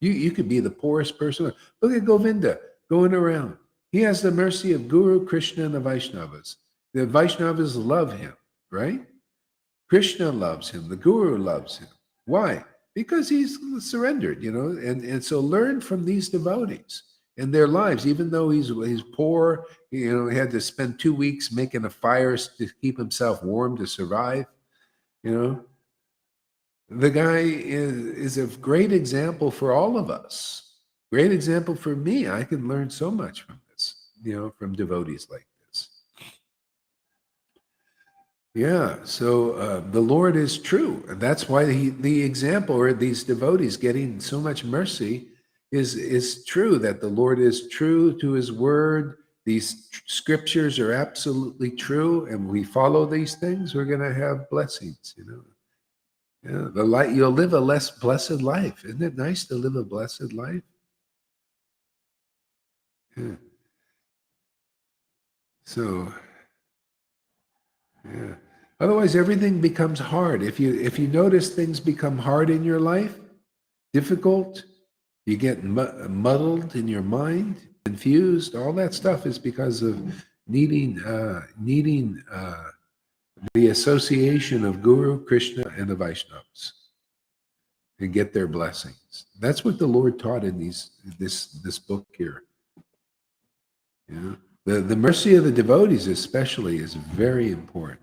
You could be the poorest person. Look at Govinda going around. He has the mercy of Guru, Krishna, and the Vaishnavas. The Vaishnavas love him, right? Krishna loves him. The Guru loves him. Why? Because he's surrendered, and so learn from these devotees and their lives. Even though he's poor, he had to spend 2 weeks making a fire to keep himself warm to survive. The guy is a great example for all of us. Great example for me. I can learn so much from this. from devotees like this. Yeah, so the Lord is true, and that's why the example, or these devotees getting so much mercy, is true, that the Lord is true to His word. These scriptures are absolutely true, and we follow these things, we're going to have blessings. Yeah, the light, you'll live a less blessed life. Isn't it nice to live a blessed life? Yeah. So, yeah. Otherwise, everything becomes hard. If you notice things become hard in your life, difficult, you get muddled in your mind, confused. All that stuff is because of needing the association of Guru, Krishna, and the Vaishnavas, and get their blessings. That's what the Lord taught in this book here. Yeah. The mercy of the devotees especially is very important.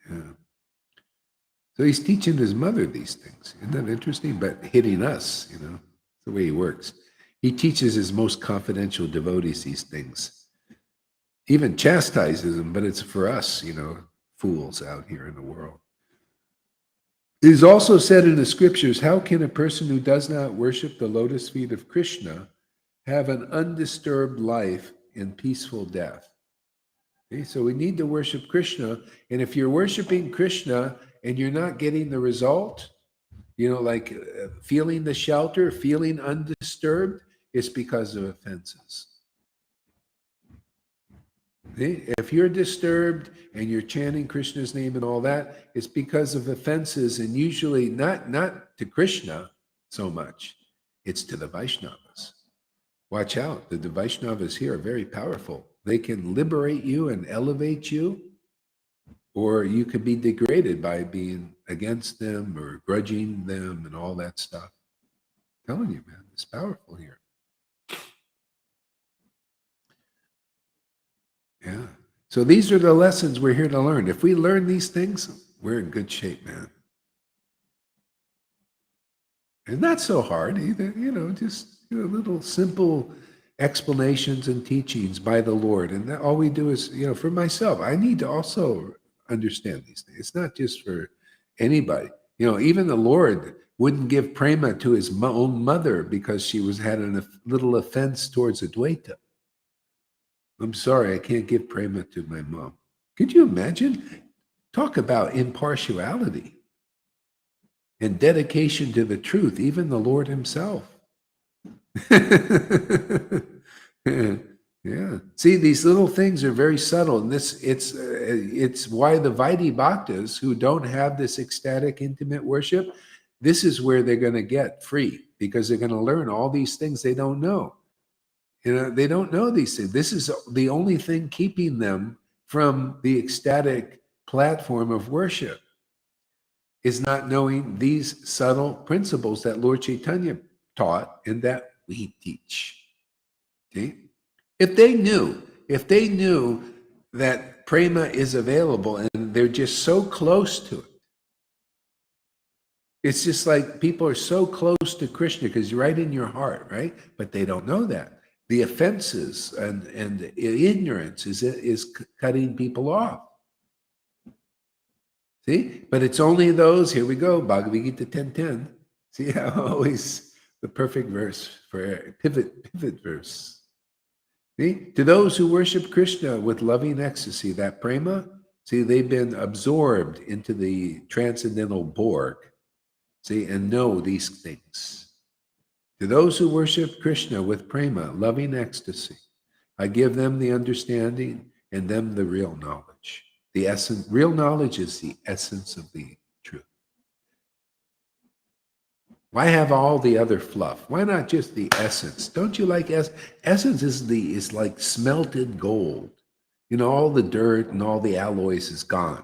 Yeah. So he's teaching his mother these things. Isn't that interesting? But hitting us, the way he works. He teaches his most confidential devotees these things. Even chastises them, but it's for us, fools out here in the world. It is also said in the scriptures, how can a person who does not worship the lotus feet of Krishna have an undisturbed life and peaceful death? Okay, so we need to worship Krishna. And if you're worshiping Krishna and you're not getting the result, like feeling the shelter, feeling undisturbed, it's because of offenses. Okay? If you're disturbed and you're chanting Krishna's name and all that, it's because of offenses, and usually not to Krishna so much, it's to the Vaishnavas. Watch out, the Vaishnavas here are very powerful. They can liberate you and elevate you, or you could be degraded by being against them or grudging them and all that stuff. I'm telling you, man, it's powerful here. Yeah. So these are the lessons we're here to learn. If we learn these things, we're in good shape, man. And not so hard either, just little simple explanations and teachings by the Lord. And all we do is, for myself, I need to also understand these things. It's not just for anybody. Even the Lord wouldn't give prema to his own mother because she had a little offense towards Advaita. I'm sorry, I can't give prema to my mom. Could you imagine? Talk about impartiality and dedication to the truth, even the Lord himself. Yeah. See, these little things are very subtle, and it's why the Vaidhi Bhaktas who don't have this ecstatic, intimate worship, this is where they're going to get free, because they're going to learn all these things they don't know. They don't know these things. This is the only thing keeping them from the ecstatic platform of worship, is not knowing these subtle principles that Lord Caitanya taught and that we teach. Okay? If they knew that prema is available and they're just so close to it, it's just like people are so close to Krishna because you're right in your heart, right? But they don't know that. The offenses and ignorance is cutting people off. See? But it's only those, here we go, Bhagavad Gita 10:10. See how always the perfect verse for pivot verse. See? To those who worship Krishna with loving ecstasy, that prema, see, they've been absorbed into the transcendental Borg, see, and know these things. To those who worship Krishna with prema, loving ecstasy, I give them the understanding and them the real knowledge. The essence, real knowledge is the essence of the truth. Why have all the other fluff? Why not just the essence? Don't you like essence? Is like smelted gold. All the dirt and all the alloys is gone,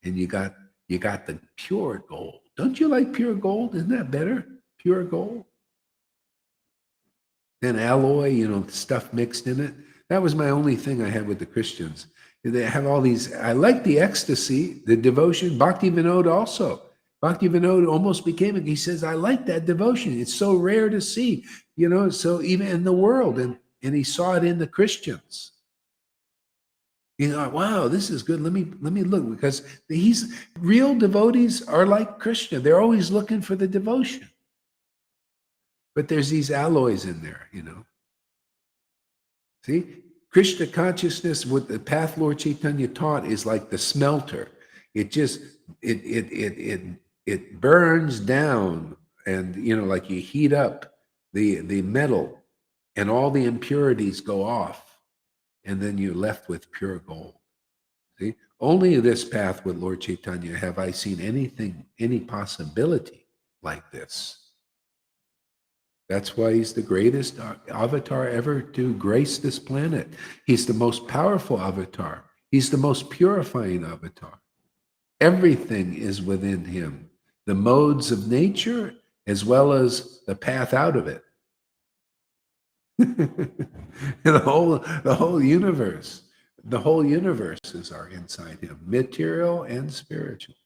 and you got the pure gold. Don't you like pure gold? Isn't that better? Pure gold. Then alloy, stuff mixed in it. That was my only thing I had with the Christians. They have all these. I like the ecstasy, the devotion. Bhakti Vinod also. Bhakti Vinod almost became it. He says, I like that devotion. It's so rare to see, so even in the world. and he saw it in the Christians. He thought, wow, this is good. Let me look, because real devotees are like Krishna. They're always looking for the devotion. But there's these alloys in there, See, Krishna consciousness, what the path Lord Caitanya taught, is like the smelter. It just it burns down, and like you heat up the metal, and all the impurities go off, and then you're left with pure gold. See, only this path with Lord Caitanya have I seen any possibility like this. That's why he's the greatest avatar ever to grace this planet. He's the most powerful avatar. He's the most purifying avatar. Everything is within him, the modes of nature as well as the path out of it. the whole universe. The whole universes are inside him, material and spiritual.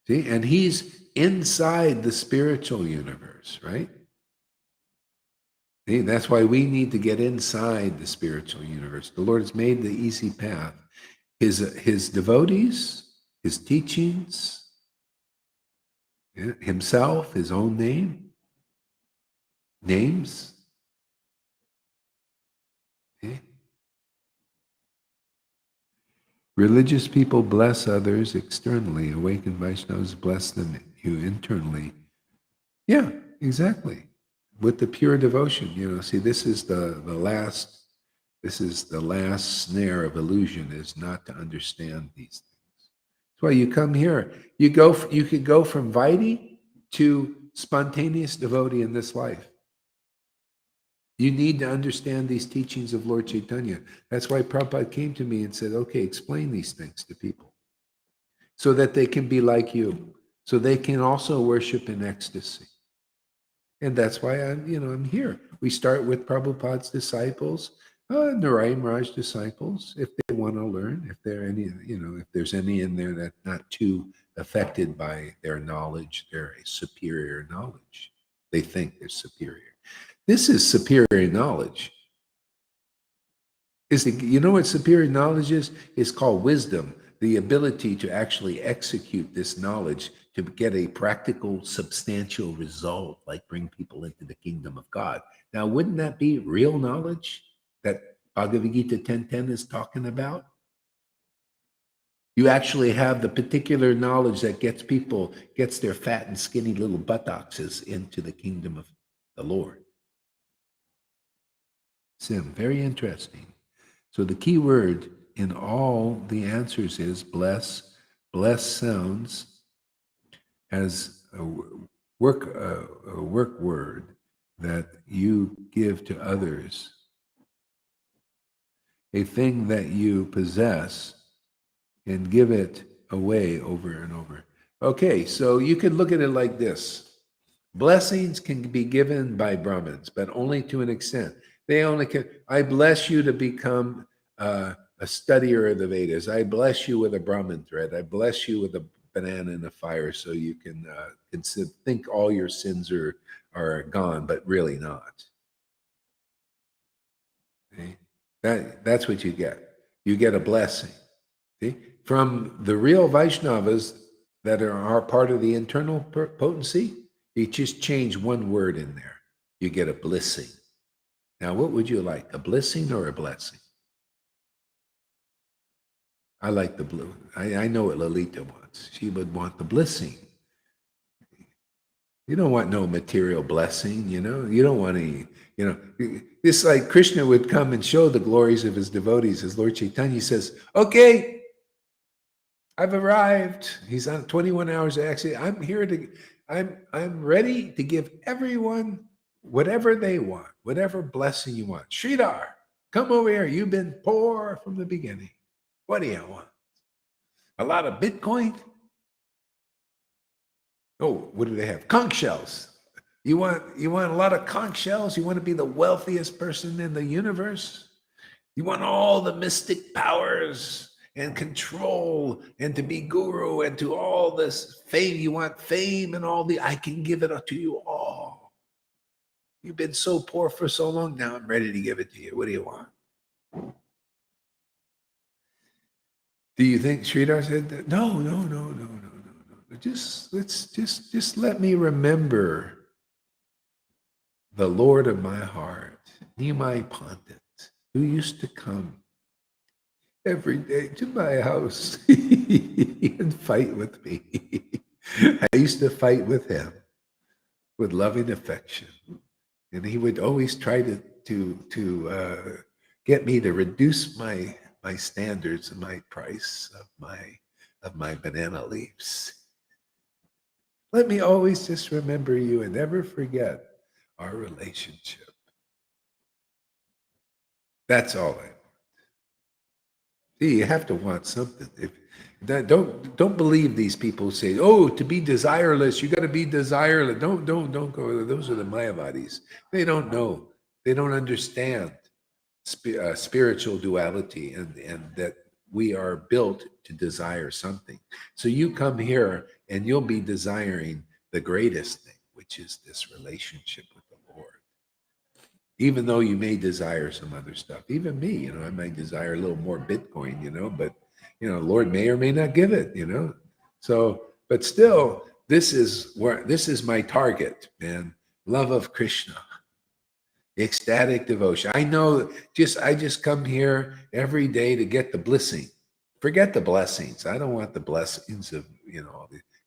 See, and he's inside the spiritual universe, right? See, that's why we need to get inside the spiritual universe. The Lord has made the easy path. His devotees, his teachings, himself, his own names. Okay. Religious people bless others externally. Awakened Vaishnavas bless you internally. Yeah, exactly. With the pure devotion, see, this is the last snare of illusion, is not to understand these things. That's why you come here. You could go from Vaidhi to spontaneous devotee in this life. You need to understand these teachings of Lord Caitanya. That's why Prabhupada came to me and said, okay, explain these things to people so that they can be like you, so they can also worship in ecstasy. And that's why I'm here. We start with Prabhupada's disciples, Narayan Raj disciples, if they want to learn, if there are any, if there's any in there that's not too affected by their knowledge, their superior knowledge. They think they're superior. This is superior knowledge. You know what superior knowledge is? It's called wisdom, the ability to actually execute this knowledge to get a practical, substantial result, like bring people into the kingdom of God. Now, wouldn't that be real knowledge that Bhagavad Gita 10:10 is talking about? You actually have the particular knowledge that gets their fat and skinny little buttocks into the kingdom of the Lord. Sim, very interesting. So the key word in all the answers is bless. Bless sounds as a work word that you give to others, a thing that you possess, and give it away over and over. Okay, so you can look at it like this. Blessings can be given by Brahmins, but only to an extent. They only can, I bless you to become a studier of the Vedas. I bless you with a Brahmin thread. I bless you with a banana in the fire so you can think all your sins are gone, but really not. Okay? That's what you get. You get a blessing. See? From the real Vaishnavas that are part of the internal potency, you just change one word in there. You get a blessing. Now, what would you like, a blessing or a blessing? I like the blue. I know what Lalita wants. She would want the blessing. You don't want no material blessing, You don't want any, It's like Krishna would come and show the glories of his devotees. As Lord Caitanya says, okay, I've arrived. He's on 21 hours. Actually, I'm ready to give everyone whatever they want, whatever blessing you want. Sridhar, come over here. You've been poor from the beginning. What do you want? A lot of Bitcoin? Oh, what do they have? Conch shells. You want a lot of conch shells? You want to be the wealthiest person in the universe? You want all the mystic powers and control and to be guru and to all this fame. You want fame and all I can give it to you all. You've been so poor for so long. Now I'm ready to give it to you. What do you want? Do you think Sridhar said that? No. Just let me remember the Lord of my heart, Nimai Pandit, who used to come every day to my house and fight with me. I used to fight with him with loving affection, and he would always try to get me to reduce my standards and my price of my banana leaves. Let me always just remember you and never forget our relationship. That's all I want. See, you have to want something. Don't believe these people who say, "Oh, to be desireless, you got to be desireless." Don't go. Those are the Mayavadis. They don't know. They don't understand spiritual duality and that we are built to desire something. So you come here and you'll be desiring the greatest thing, which is this relationship with the Lord. Even though you may desire some other stuff, even me, I might desire a little more Bitcoin, but Lord may or may not give it, So, but still, this is my target, man. Love of Krishna. Ecstatic devotion. I know I just come here every day to get the blessing. Forget the blessings. I don't want the blessings of,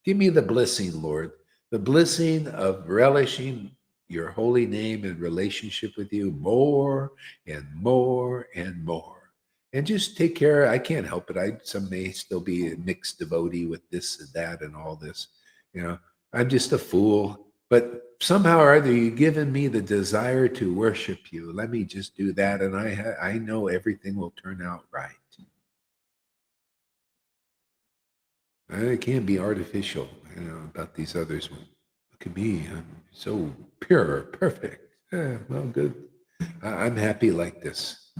give me the blessing, Lord. The blessing of relishing your holy name and relationship with you more and more and more. And just take care. I can't help it. I some may still be a mixed devotee with this and that and all this. I'm just a fool. But somehow or other, you've given me the desire to worship you. Let me just do that, and I know everything will turn out right. It can't be artificial, about these others. Look at me, I'm so pure, perfect. Yeah, well, good. I'm happy like this.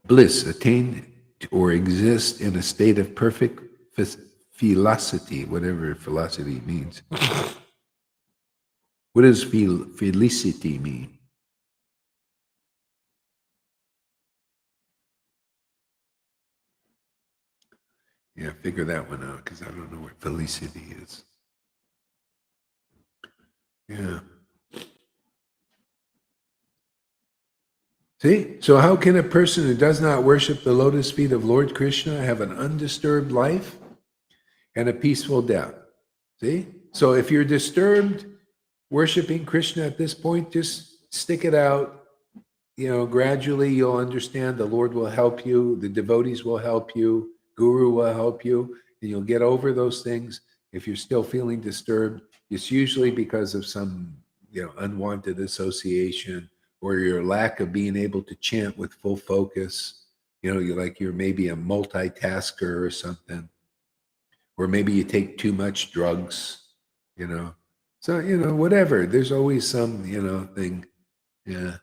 Bliss, attain or exist in a state of perfect felicity, whatever felicity means. What does felicity mean? Yeah, figure that one out, because I don't know what felicity is. Yeah. See? So how can a person who does not worship the lotus feet of Lord Krishna have an undisturbed life and a peaceful death? See? So if you're disturbed worshiping Krishna at this point, just stick it out. Gradually you'll understand the Lord will help you, the devotees will help you, Guru will help you, and you'll get over those things. If you're still feeling disturbed, it's usually because of some, unwanted association or your lack of being able to chant with full focus. You're maybe a multitasker or something, or maybe you take too much drugs, So, whatever. There's always some, thing. Yeah.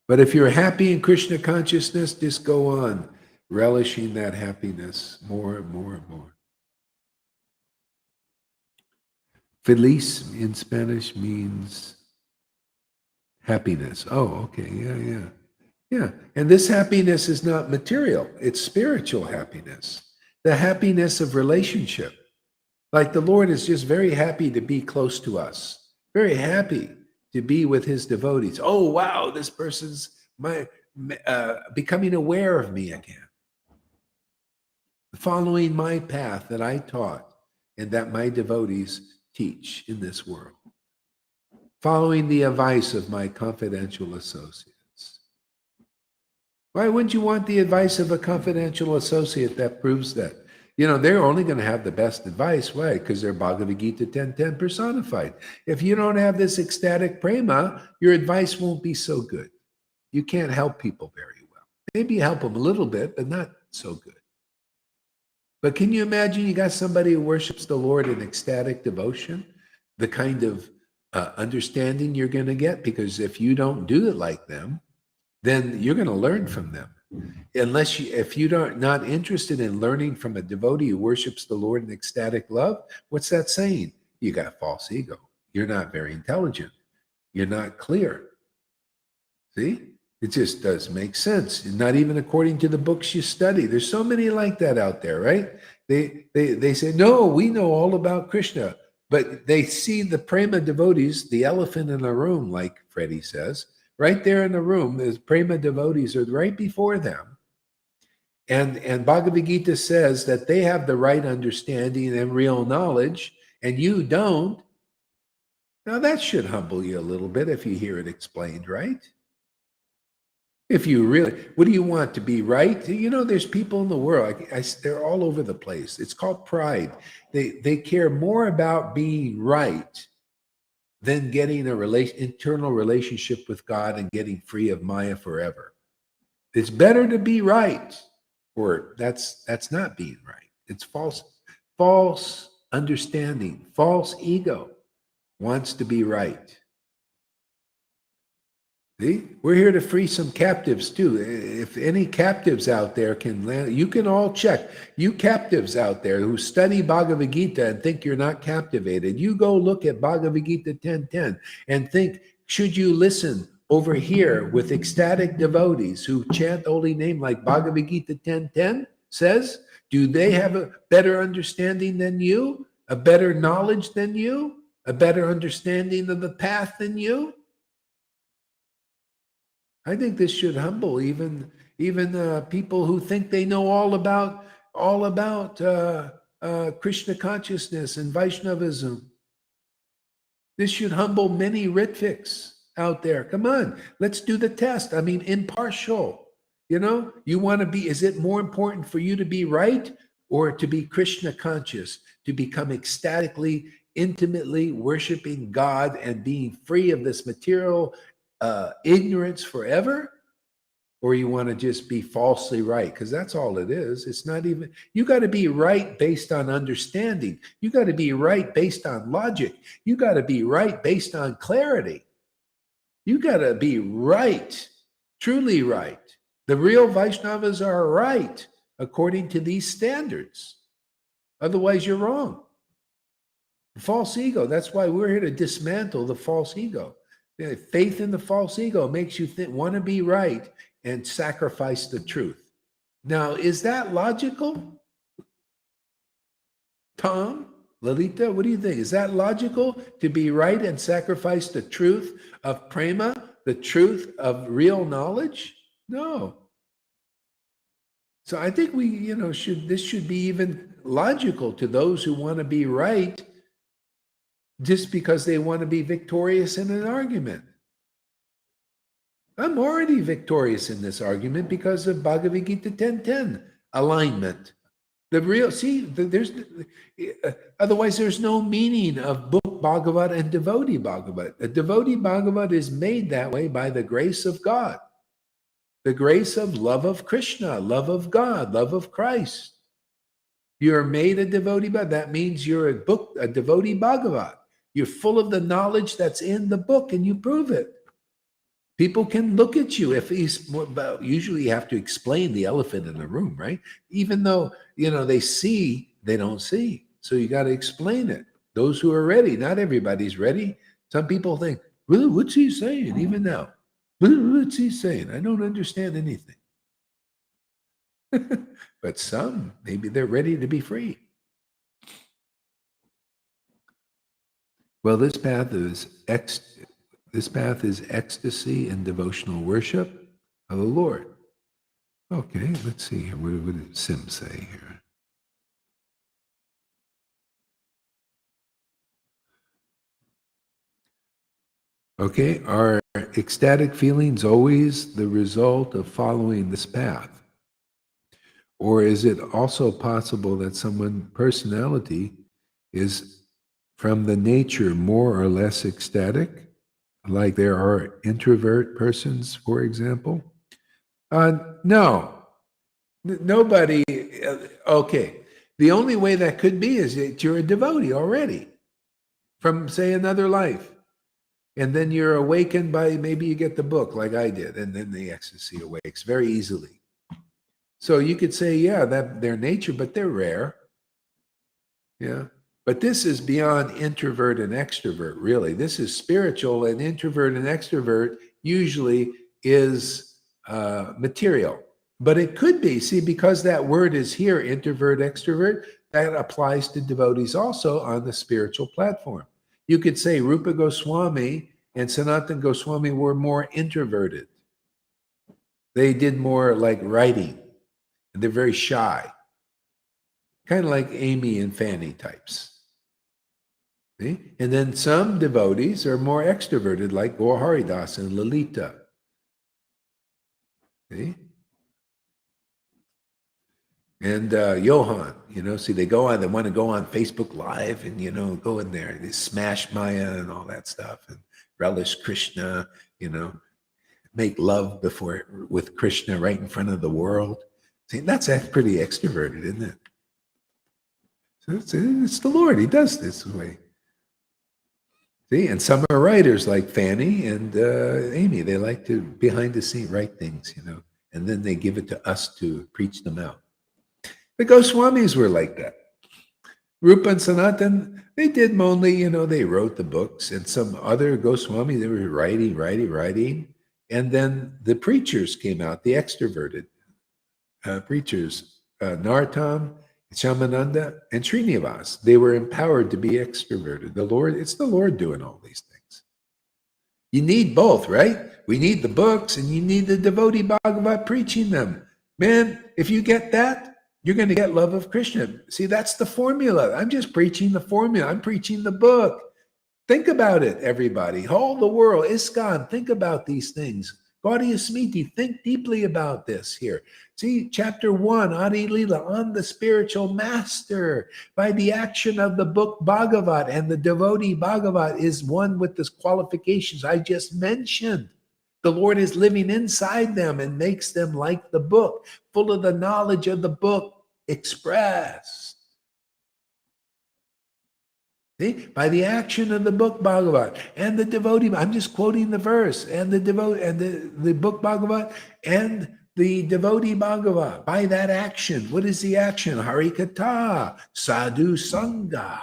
But if you're happy in Krishna consciousness, just go on relishing that happiness more and more and more. Feliz in Spanish means happiness. Oh, okay. Yeah. And this happiness is not material. It's spiritual happiness. The happiness of relationship. Like the Lord is just very happy to be close to us. Very happy to be with his devotees. Oh, wow, this person's becoming aware of me again. Following my path that I taught and that my devotees teach in this world. Following the advice of my confidential associates. Why wouldn't you want the advice of a confidential associate that proves that? They're only going to have the best advice. Why? Because they're Bhagavad Gita 10:10 personified. If you don't have this ecstatic prema, your advice won't be so good. You can't help people very well. Maybe help them a little bit, but not so good. But can you imagine you got somebody who worships the Lord in ecstatic devotion? The kind of understanding you're going to get, because if you don't do it like them, then you're going to learn from them. If you don't not interested in learning from a devotee who worships the Lord in ecstatic love, what's that saying? You got a false ego. You're not very intelligent. You're not clear. See? It just does make sense. Not even according to the books you study. There's so many like that out there, right? They say, no, we know all about Krishna. But they see the prema devotees, the elephant in the room, like Freddie says, right there in the room. The prema devotees are right before them. And Bhagavad Gita says that they have the right understanding and real knowledge, and you don't. Now that should humble you a little bit if you hear it explained, right? If you really, what do you want, to be right? You know, there's people in the world, they're all over the place. It's called pride. They care more about being right than getting a internal relationship with God and getting free of Maya forever. It's better to be right, or that's not being right. It's false understanding, false ego wants to be right. See? We're here to free some captives too. If any captives out there can land, you can all check. You captives out there who study Bhagavad Gita and think you're not captivated, you go look at Bhagavad Gita 10:10 and think, should you listen over here with ecstatic devotees who chant holy name like Bhagavad Gita 10:10 says? Do they have a better understanding than you? A better knowledge than you? A better understanding of the path than you? I think this should humble even people who think they know all about Krishna consciousness and Vaishnavism. This should humble many Rhythmics out there. Come on, let's do the test. I mean, impartial. You know, you want to be, is it more important for you to be right or to be Krishna conscious, to become ecstatically, intimately worshiping God and being free of this material ignorance forever? Or you want to just be falsely right? Because that's all it is. It's not even, you got to be right based on understanding. You got to be right based on logic. You got to be right based on clarity. You got to be right, truly right. The real Vaishnavas are right according to these standards. Otherwise, you're wrong. False ego. That's why we're here to dismantle the false ego. Faith in the false ego makes you want to be right and sacrifice the truth. Now, is that logical? Tom, Lalita, what do you think? Is that logical to be right and sacrifice the truth of prema, the truth of real knowledge? No. So I think we, this should be even logical to those who want to be right just because they want to be victorious in an argument. I'm already victorious in this argument because of Bhagavad Gita 10:10 alignment. Otherwise there's no meaning of book Bhagavad and devotee Bhagavad. A devotee Bhagavad is made that way by the grace of God, the grace of love of Krishna, love of God, love of Christ. You're made a devotee Bhagavad. That means you're a devotee Bhagavad. You're full of the knowledge that's in the book and you prove it. People can look at you usually you have to explain the elephant in the room, right? Even though, they see, they don't see. So you got to explain it. Those who are ready, not everybody's ready. Some people think, well, what's he saying even now? What's he saying? I don't understand anything. But some, maybe they're ready to be free. Well, this path is ecstasy and devotional worship of the Lord. Okay, let's see here. What did Sim say here? Okay, are ecstatic feelings always the result of following this path? Or is it also possible that someone's personality is from the nature more or less ecstatic? Like there are introvert persons, for example? No. Nobody. Okay. The only way that could be is that you're a devotee already from, say, another life. And then you're awakened by, maybe you get the book like I did, and then the ecstasy awakes very easily. So you could say, yeah, that they're nature, but they're rare. Yeah. But this is beyond introvert and extrovert, really. This is spiritual, and introvert and extrovert usually is material. But it could be, see, because that word is here, introvert, extrovert, that applies to devotees also on the spiritual platform. You could say Rupa Goswami and Sanatan Goswami were more introverted. They did more like writing, and they're very shy, kind of like Amy and Fanny types. See? And then some devotees are more extroverted, like Gaur Haridas and Lalita. See? And Johan, see, they want to go on Facebook Live and, go in there, they smash Maya and all that stuff and relish Krishna, make love with Krishna right in front of the world. See, that's pretty extroverted, isn't it? So it's the Lord. He does this way. See, and some are writers like Fanny and Amy. They like to behind the scene write things, and then they give it to us to preach them out. The Goswamis were like that. Rupa and Sanatan, they did only, they wrote the books, and some other Goswami, they were writing. And then the preachers came out, the extroverted preachers, Narottam, Shamananda, and Srinivas. They were empowered to be extroverted. It's the Lord doing all these things. You need both, right? We need the books, and you need the devotee Bhagavat preaching them. Man, if you get that, you're going to get love of Krishna. See, that's the formula. I'm just preaching the formula. I'm preaching the book. Think about it, everybody. All the world, ISKCON, think about these things. Gaudiya Smriti, think deeply about this here. See, chapter 1, Adi Lila, on the spiritual master. By the action of the book Bhagavat, and the devotee Bhagavat is one with the qualifications I just mentioned. The Lord is living inside them and makes them like the book, full of the knowledge of the book expressed. See? By the action of the book Bhagavat and the devotee, I'm just quoting the verse, and the book Bhagavat and the devotee Bhagavat. By that action, what is the action? Harikatha, Sadhu Sangha.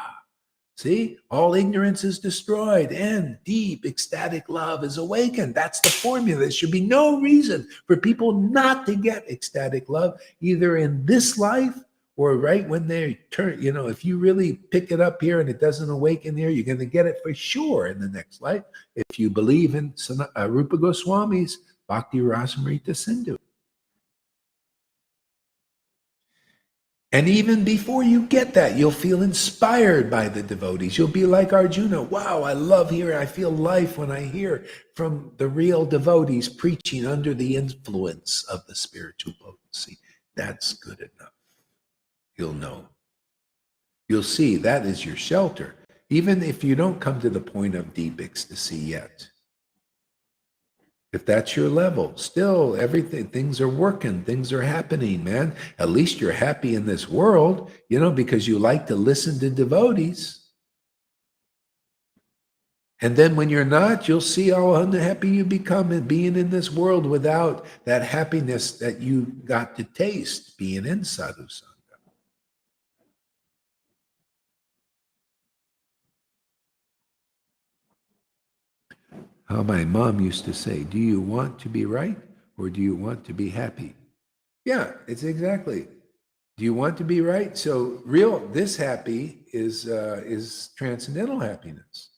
See, all ignorance is destroyed and deep ecstatic love is awakened. That's the formula. There should be no reason for people not to get ecstatic love, either in this life or right when they turn. If you really pick it up here and it doesn't awaken here, you're going to get it for sure in the next life if you believe in Rupa Goswami's Bhakti Rasamrita Sindhu. And even before you get that, you'll feel inspired by the devotees. You'll be like Arjuna. Wow, I love hearing. I feel life when I hear from the real devotees preaching under the influence of the spiritual potency. That's good enough. You'll know. You'll see that is your shelter, even if you don't come to the point of deep ecstasy yet. If that's your level, still things are working, things are happening, man. At least you're happy in this world, because you like to listen to devotees. And then when you're not, you'll see how unhappy you become in being in this world without that happiness that you got to taste being in Sadhu Sangha. How my mom used to say, do you want to be right or do you want to be happy? Yeah, it's exactly. Do you want to be right? So this happy is transcendental happiness.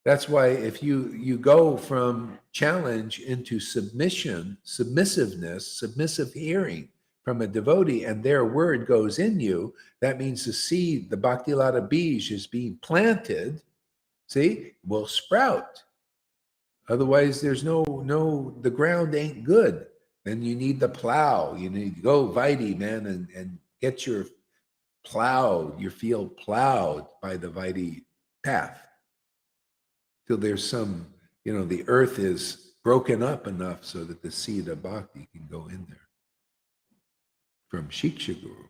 That's why if you go from challenge into submission, submissiveness, submissive hearing from a devotee, and their word goes in you, that means the seed, the Bhakti Lata Bij is being planted, will sprout. Otherwise, there's the ground ain't good. Then you need the plow. You need to go Vaidhi, man, and get your field plowed by the Vaidhi path. Till there's some, the earth is broken up enough so that the seed of bhakti can go in there. From Shiksha Guru.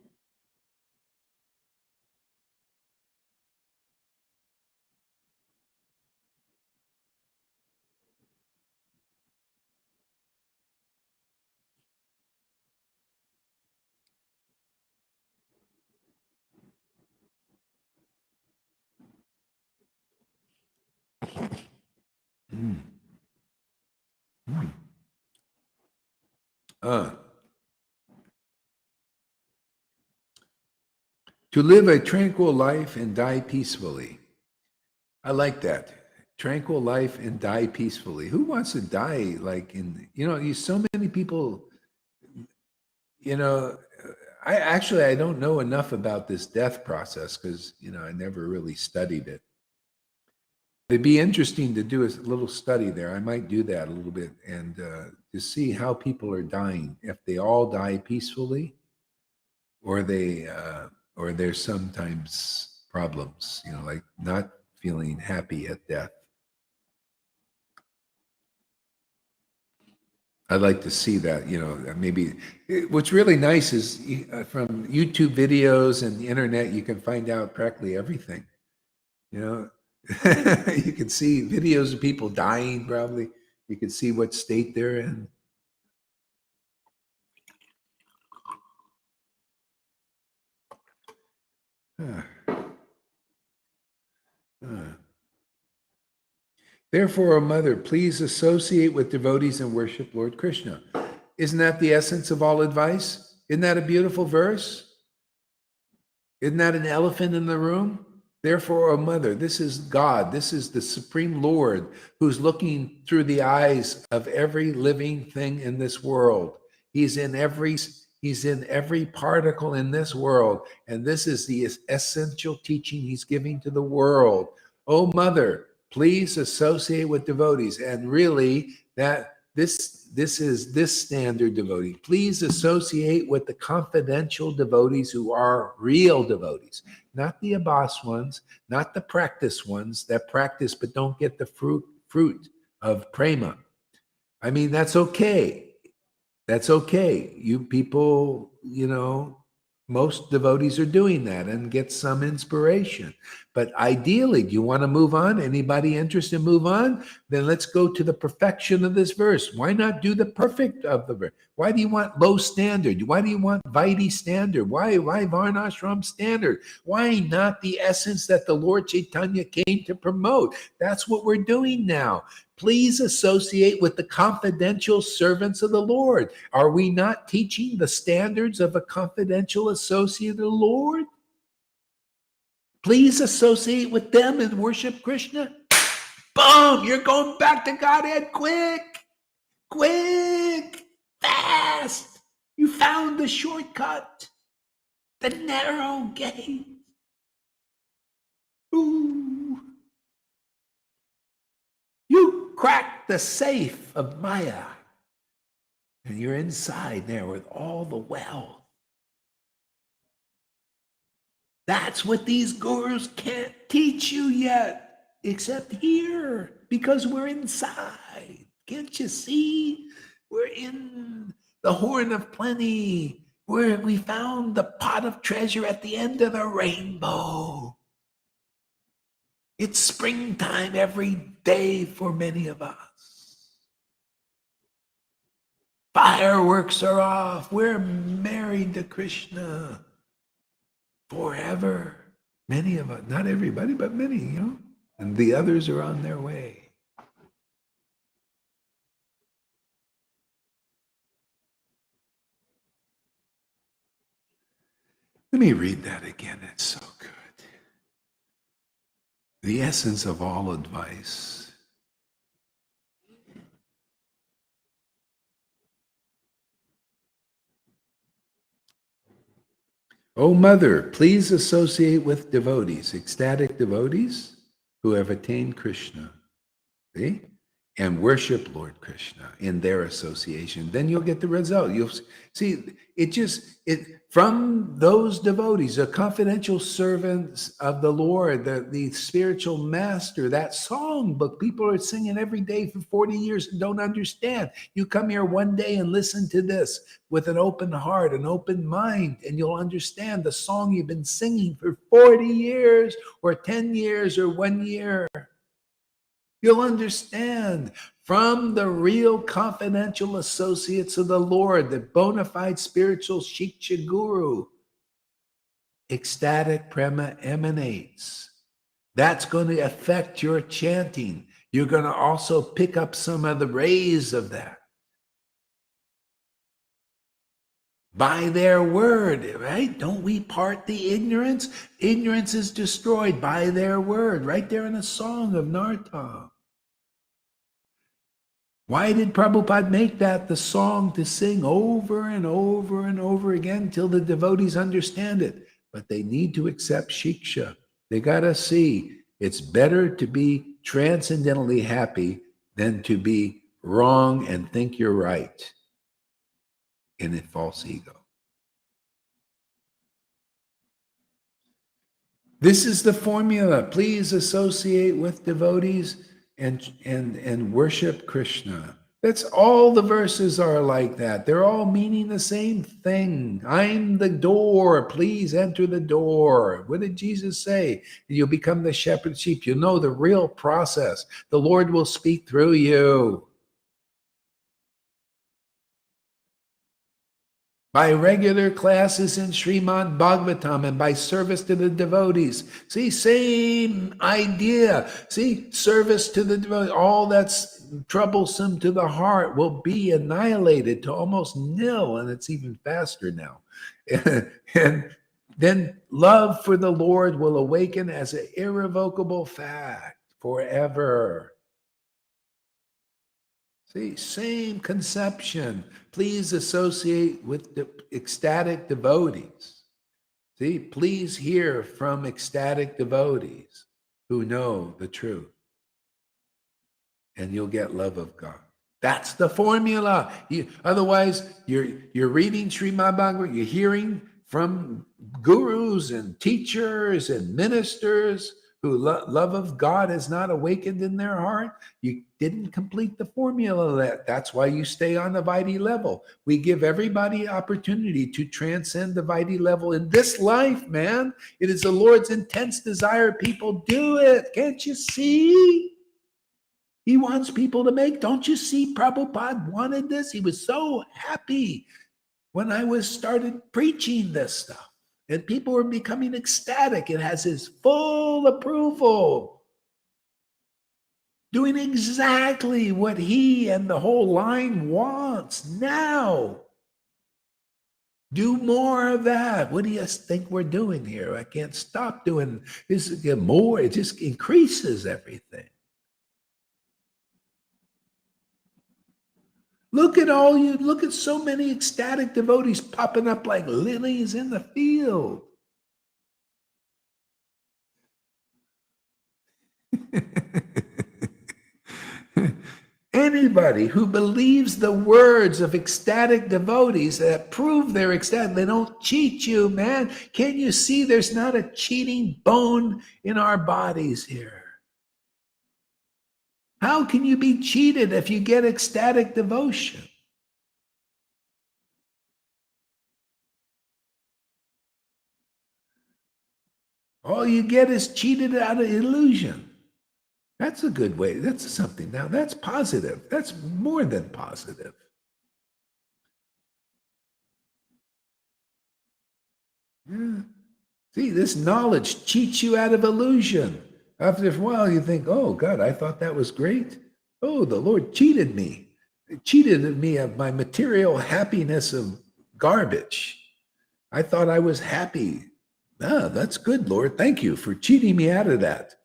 To live a tranquil life and die peacefully. I like that. Tranquil life and die peacefully. Who wants to die like in, so many people, I don't know enough about this death process because, I never really studied it. It'd be interesting to do a little study there. I might do that a little bit and to see how people are dying, if they all die peacefully or there's sometimes problems, like not feeling happy at death. I'd like to see that, maybe what's really nice is from YouTube videos and the internet, you can find out practically everything, you can see videos of people dying probably. You can see what state they're in. Therefore, O Mother, please associate with devotees and worship Lord Krishna. Isn't that the essence of all advice? Isn't that a beautiful verse? Isn't that an elephant in the room? Therefore, O Mother, this is God. This is the Supreme Lord who's looking through the eyes of every living thing in this world. He's in every particle in this world. And this is the essential teaching he's giving to the world. O Mother, please associate with devotees. And really, that this is this standard devotee. Please associate with the confidential devotees who are real devotees, not the abbas ones, not the practice ones that practice but don't get the fruit of prema. I mean, that's okay. That's okay. You people, most devotees are doing that and get some inspiration. But ideally, do you want to move on? Anybody interested in move on? Then let's go to the perfection of this verse. Why not do the perfect of the verse? Why do you want low standard? Why do you want Vaidhi standard? Why Varnashram standard? Why not the essence that the Lord Caitanya came to promote? That's what we're doing now. Please associate with the confidential servants of the Lord. Are we not teaching the standards of a confidential associate of the Lord? Please associate with them and worship Krishna. Boom! You're going back to Godhead quick, fast. You found the shortcut, the narrow gate. Ooh. You cracked the safe of Maya. And you're inside there with all the wealth. That's what these gurus can't teach you yet, except here, because we're inside. Can't you see? We're in the horn of plenty, where we found the pot of treasure at the end of the rainbow. It's springtime every day for many of us. Fireworks are off. We're married to Krishna forever. Many of us, not everybody, but many, and the others are on their way. Let me read that again. It's so good. The essence of all advice. O Mother, please associate with devotees, ecstatic devotees who have attained Krishna, see? And worship Lord Krishna in their association. Then you'll get the result. You'll see it from those devotees, the confidential servants of the Lord, the spiritual master, that song book people are singing every day for 40 years and don't understand. You come here one day and listen to this with an open heart, an open mind, and you'll understand the song you've been singing for 40 years or 10 years or 1 year. You'll understand from the real confidential associates of the Lord, the bona fide spiritual Shiksha Guru, ecstatic prema emanates. That's going to affect your chanting. you're going to also pick up some of the rays of that. By their word, right? Don't we part the ignorance? Ignorance is destroyed by their word, right there in the song of Nartam. Why did Prabhupada make that the song to sing over and over and over again till the devotees understand it? But they need to accept Shiksha. They got to see it's better to be transcendentally happy than to be wrong and think you're right in a false ego. This is the formula. Please associate with devotees and worship Krishna. That's all the verses are like that. They're all meaning the same thing. I'm the door. Please enter the door. What did Jesus say? You'll become the shepherd sheep. You'll know the real process. The Lord will speak through you. By regular classes in Srimad Bhagavatam and by service to the devotees. See, same idea. See, service to the devotees, all that's troublesome to the heart will be annihilated to almost nil, and it's even faster now. And then love for the Lord will awaken as an irrevocable fact forever. See, same conception. Please associate with the ecstatic devotees. See, please hear from ecstatic devotees who know the truth. And you'll get love of God. That's the formula. Otherwise, you're reading Srimad Bhagavatam, you're hearing from gurus and teachers and ministers who love of God is not awakened in their heart. You didn't complete the formula. That's why you stay on the Vaidhi level. We give everybody opportunity to transcend the Vaidhi level in this life, man. It is the Lord's intense desire people do it. Can't you see? He wants people to make. Don't you see Prabhupada wanted this? He was so happy when I started preaching this stuff. And people were becoming ecstatic. It has his full approval. Doing exactly what he and the whole line wants now. Do more of that. What do you think we're doing here? I can't stop doing this. More, it just increases everything. Look at so many ecstatic devotees popping up like lilies in the field. Anybody who believes the words of ecstatic devotees that prove they're ecstatic, they don't cheat you, man. Can you see there's not a cheating bone in our bodies here? How can you be cheated if you get ecstatic devotion? All you get is cheated out of illusion. That's a good way. That's something. Now, that's positive. That's more than positive. Yeah. See, this knowledge cheats you out of illusion. After a while, you think, oh, God, I thought that was great. Oh, the Lord cheated me. It cheated me of my material happiness of garbage. I thought I was happy. Ah, that's good, Lord. Thank you for cheating me out of that.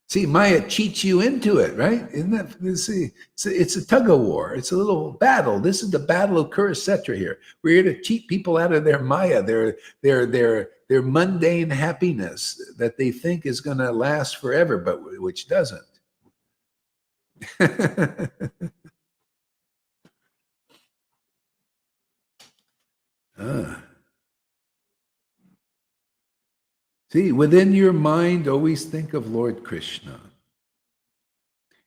See, Maya cheats you into it, right? Isn't that? See, it's a tug of war. It's a little battle. This is the battle of Kurukshetra here. We're here to cheat people out of their Maya, their mundane happiness that they think is going to last forever, but which doesn't. See, within your mind, always think of Lord Krishna.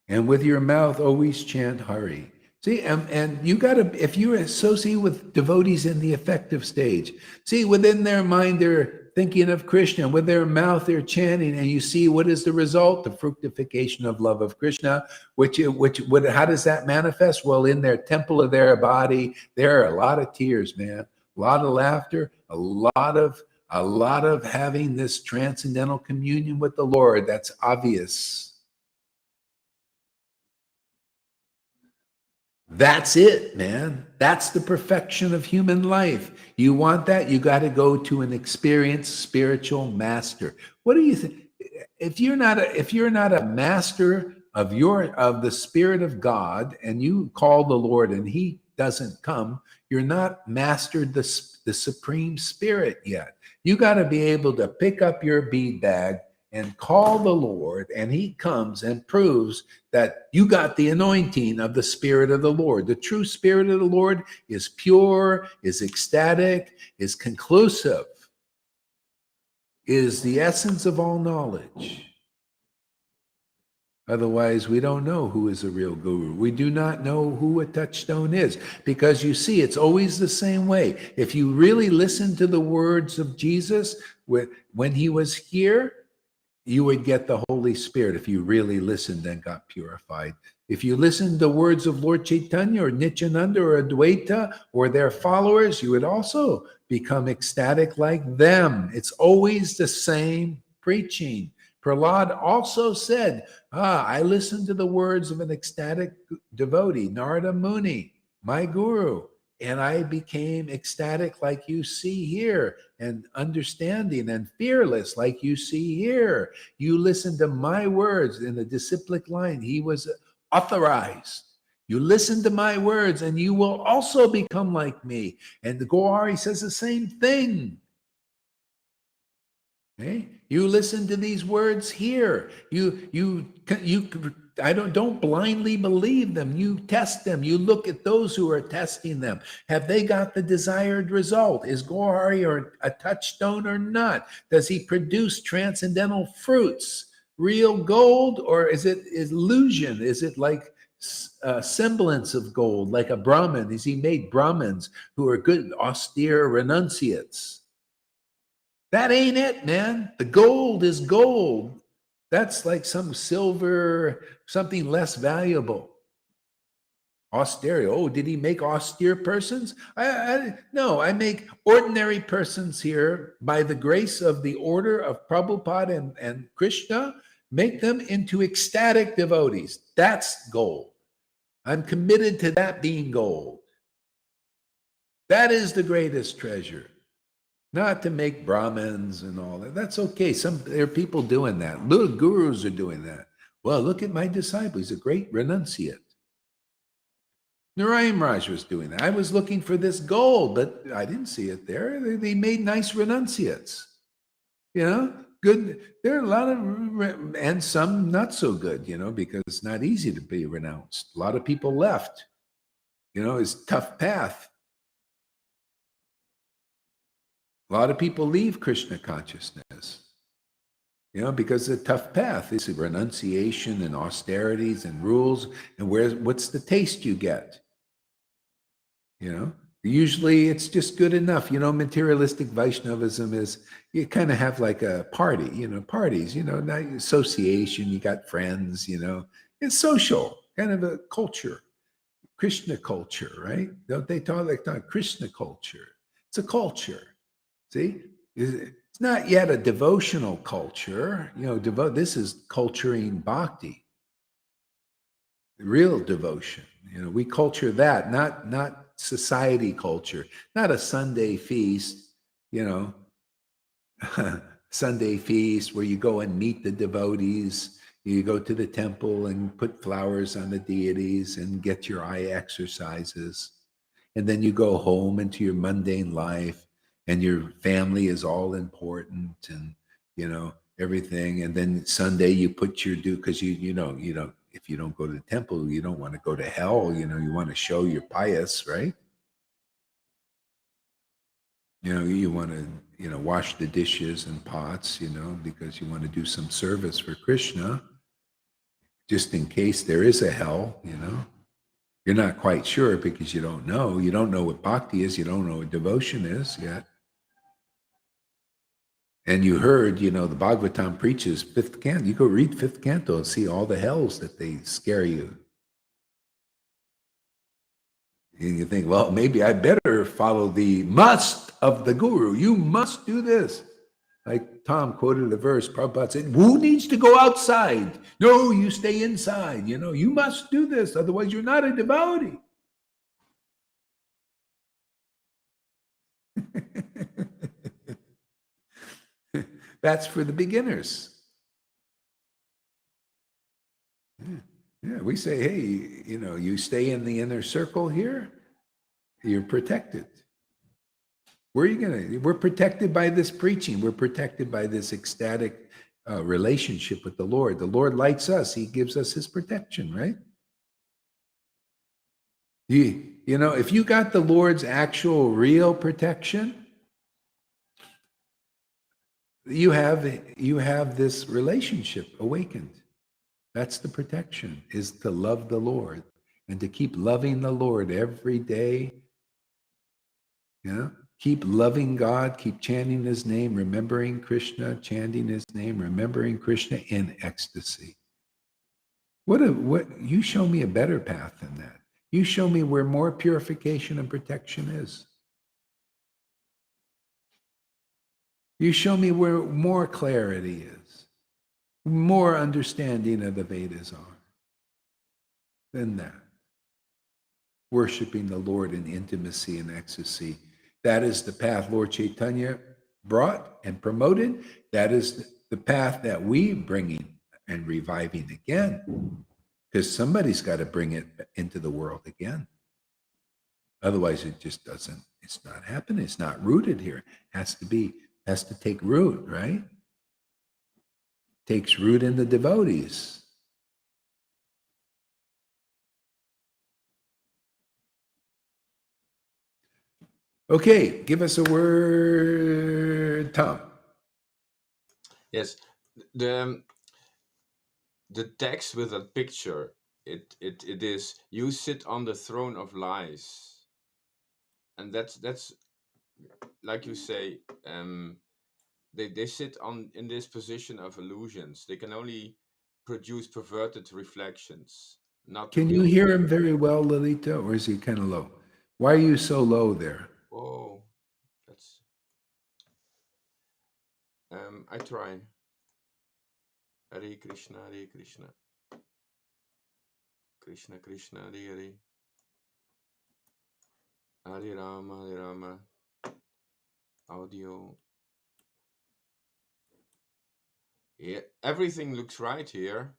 And with your mouth, always chant Hari. See, and you got to, if you associate with devotees in the effective stage, see, within their mind, they're thinking of Krishna. With their mouth, they're chanting. And you see, what is the result? The fructification of love of Krishna, how does that manifest? Well, in their temple of their body, there are a lot of tears, man, a lot of laughter, a lot of A lot of having this transcendental communion with the Lord, that's obvious. That's it, man. That's the perfection of human life. You want that? You got to go to an experienced spiritual master. What do you think? If you're not a master of the Spirit of God, and you call the Lord and He doesn't come, you're not mastered the Supreme Spirit yet. You got to be able to pick up your bead bag and call the Lord, and He comes and proves that you got the anointing of the Spirit of the Lord. The true Spirit of the Lord is pure, is ecstatic, is conclusive, is the essence of all knowledge. Otherwise, we don't know who is a real guru. We do not know who a touchstone is, because you see, it's always the same way. If you really listen to the words of Jesus when He was here, you would get the Holy Spirit if you really listened and got purified. If you listened to the words of Lord Caitanya or Nityananda or Advaita or their followers, you would also become ecstatic like them. It's always the same preaching. Prahlad also said, I listened to the words of an ecstatic devotee, Narada Muni, my guru, and I became ecstatic like you see here, and understanding and fearless like you see here. You listen to my words in the disciplic line. He was authorized. You listen to my words and you will also become like me. And the Gohari says the same thing. Okay? You listen to these words here. Don't blindly believe them. You test them. You look at those who are testing them. Have they got the desired result? Is Gohari or a touchstone or not? Does he produce transcendental fruits, real gold, or is it illusion? Is it like a semblance of gold, like a Brahmin? Is he made Brahmins who are good, austere renunciates? That ain't it, man. The gold is gold. That's like some silver, something less valuable. Austerity. Oh, did he make austere persons? No, I make ordinary persons here by the grace of the order of Prabhupada and Krishna, make them into ecstatic devotees. That's gold. I'm committed to that being gold. That is the greatest treasure. Not to make Brahmins and all that. That's okay. There are people doing that. Little gurus are doing that. Well, look at my disciple. He's a great renunciate. Narayan Raj was doing that. I was looking for this gold, but I didn't see it there. They made nice renunciates. Good. There are a lot of, and some not so good, because it's not easy to be renounced. A lot of people left. It's a tough path. A lot of people leave Krishna consciousness, because it's a tough path. It's renunciation and austerities and rules. And what's the taste you get? Usually it's just good enough. Materialistic Vaishnavism is, you kind of have like a party, parties, not association. You got friends, it's social, kind of a culture, Krishna culture, right? Don't they talk Krishna culture? It's a culture. See, it's not yet a devotional culture. This is culturing bhakti, real devotion. We culture that, not society culture, not a Sunday feast. Sunday feast where you go and meet the devotees. You go to the temple and put flowers on the deities and get your eye exercises, and then you go home into your mundane life. And your family is all important, and everything. And then Sunday you put your due, because you don't, if you don't go to the temple, you don't want to go to hell. You want to show you're pious, right? You want to wash the dishes and pots, because you want to do some service for Krishna, just in case there is a hell. You're not quite sure because you don't know what bhakti is. You don't know what devotion is yet. And you heard, the Bhagavatam preaches 5th canto. You go read 5th canto and see all the hells that they scare you. And you think, well, maybe I better follow the must of the guru. You must do this. Like Tom quoted a verse, Prabhupada said, who needs to go outside? No, you stay inside. You know, you must do this. Otherwise, you're not a devotee. That's for the beginners. Yeah, we say, hey, you know, you stay in the inner circle here, you're protected. Where are you going to? We're protected by this preaching. We're protected by this ecstatic relationship with the Lord. The Lord likes us. He gives us his protection, right? You know, if you got the Lord's actual real protection, you have this relationship awakened. That's the protection, is to love the Lord and to keep loving the Lord every day. You know, keep loving God, keep chanting his name, remembering Krishna, chanting his name, remembering Krishna in ecstasy. What you show me a better path than that. You show me where more purification and protection is. You show me where more clarity is, more understanding of the Vedas are than that. Worshiping the Lord in intimacy and ecstasy. That is the path Lord Caitanya brought and promoted. That is the path that we bringing and reviving again, because somebody's got to bring it into the world again. Otherwise, it just doesn't. It's not happening. It's not rooted here. Has to take root, right? Takes root in the devotees. Okay, give us a word, Tom. Yes, the text with that picture, it is, you sit on the throne of lies, and that's like you say, they sit in this position of illusions. They can only produce perverted reflections, not the Can you real hear thing. him very well, Lolita, or is he kind of low? Why are you so low there? Oh, that's I try. Hare Krishna, Hare Krishna, Krishna Krishna, Hare Hare, Hare Rama, Hare Rama. Audio. Yeah, everything looks right here.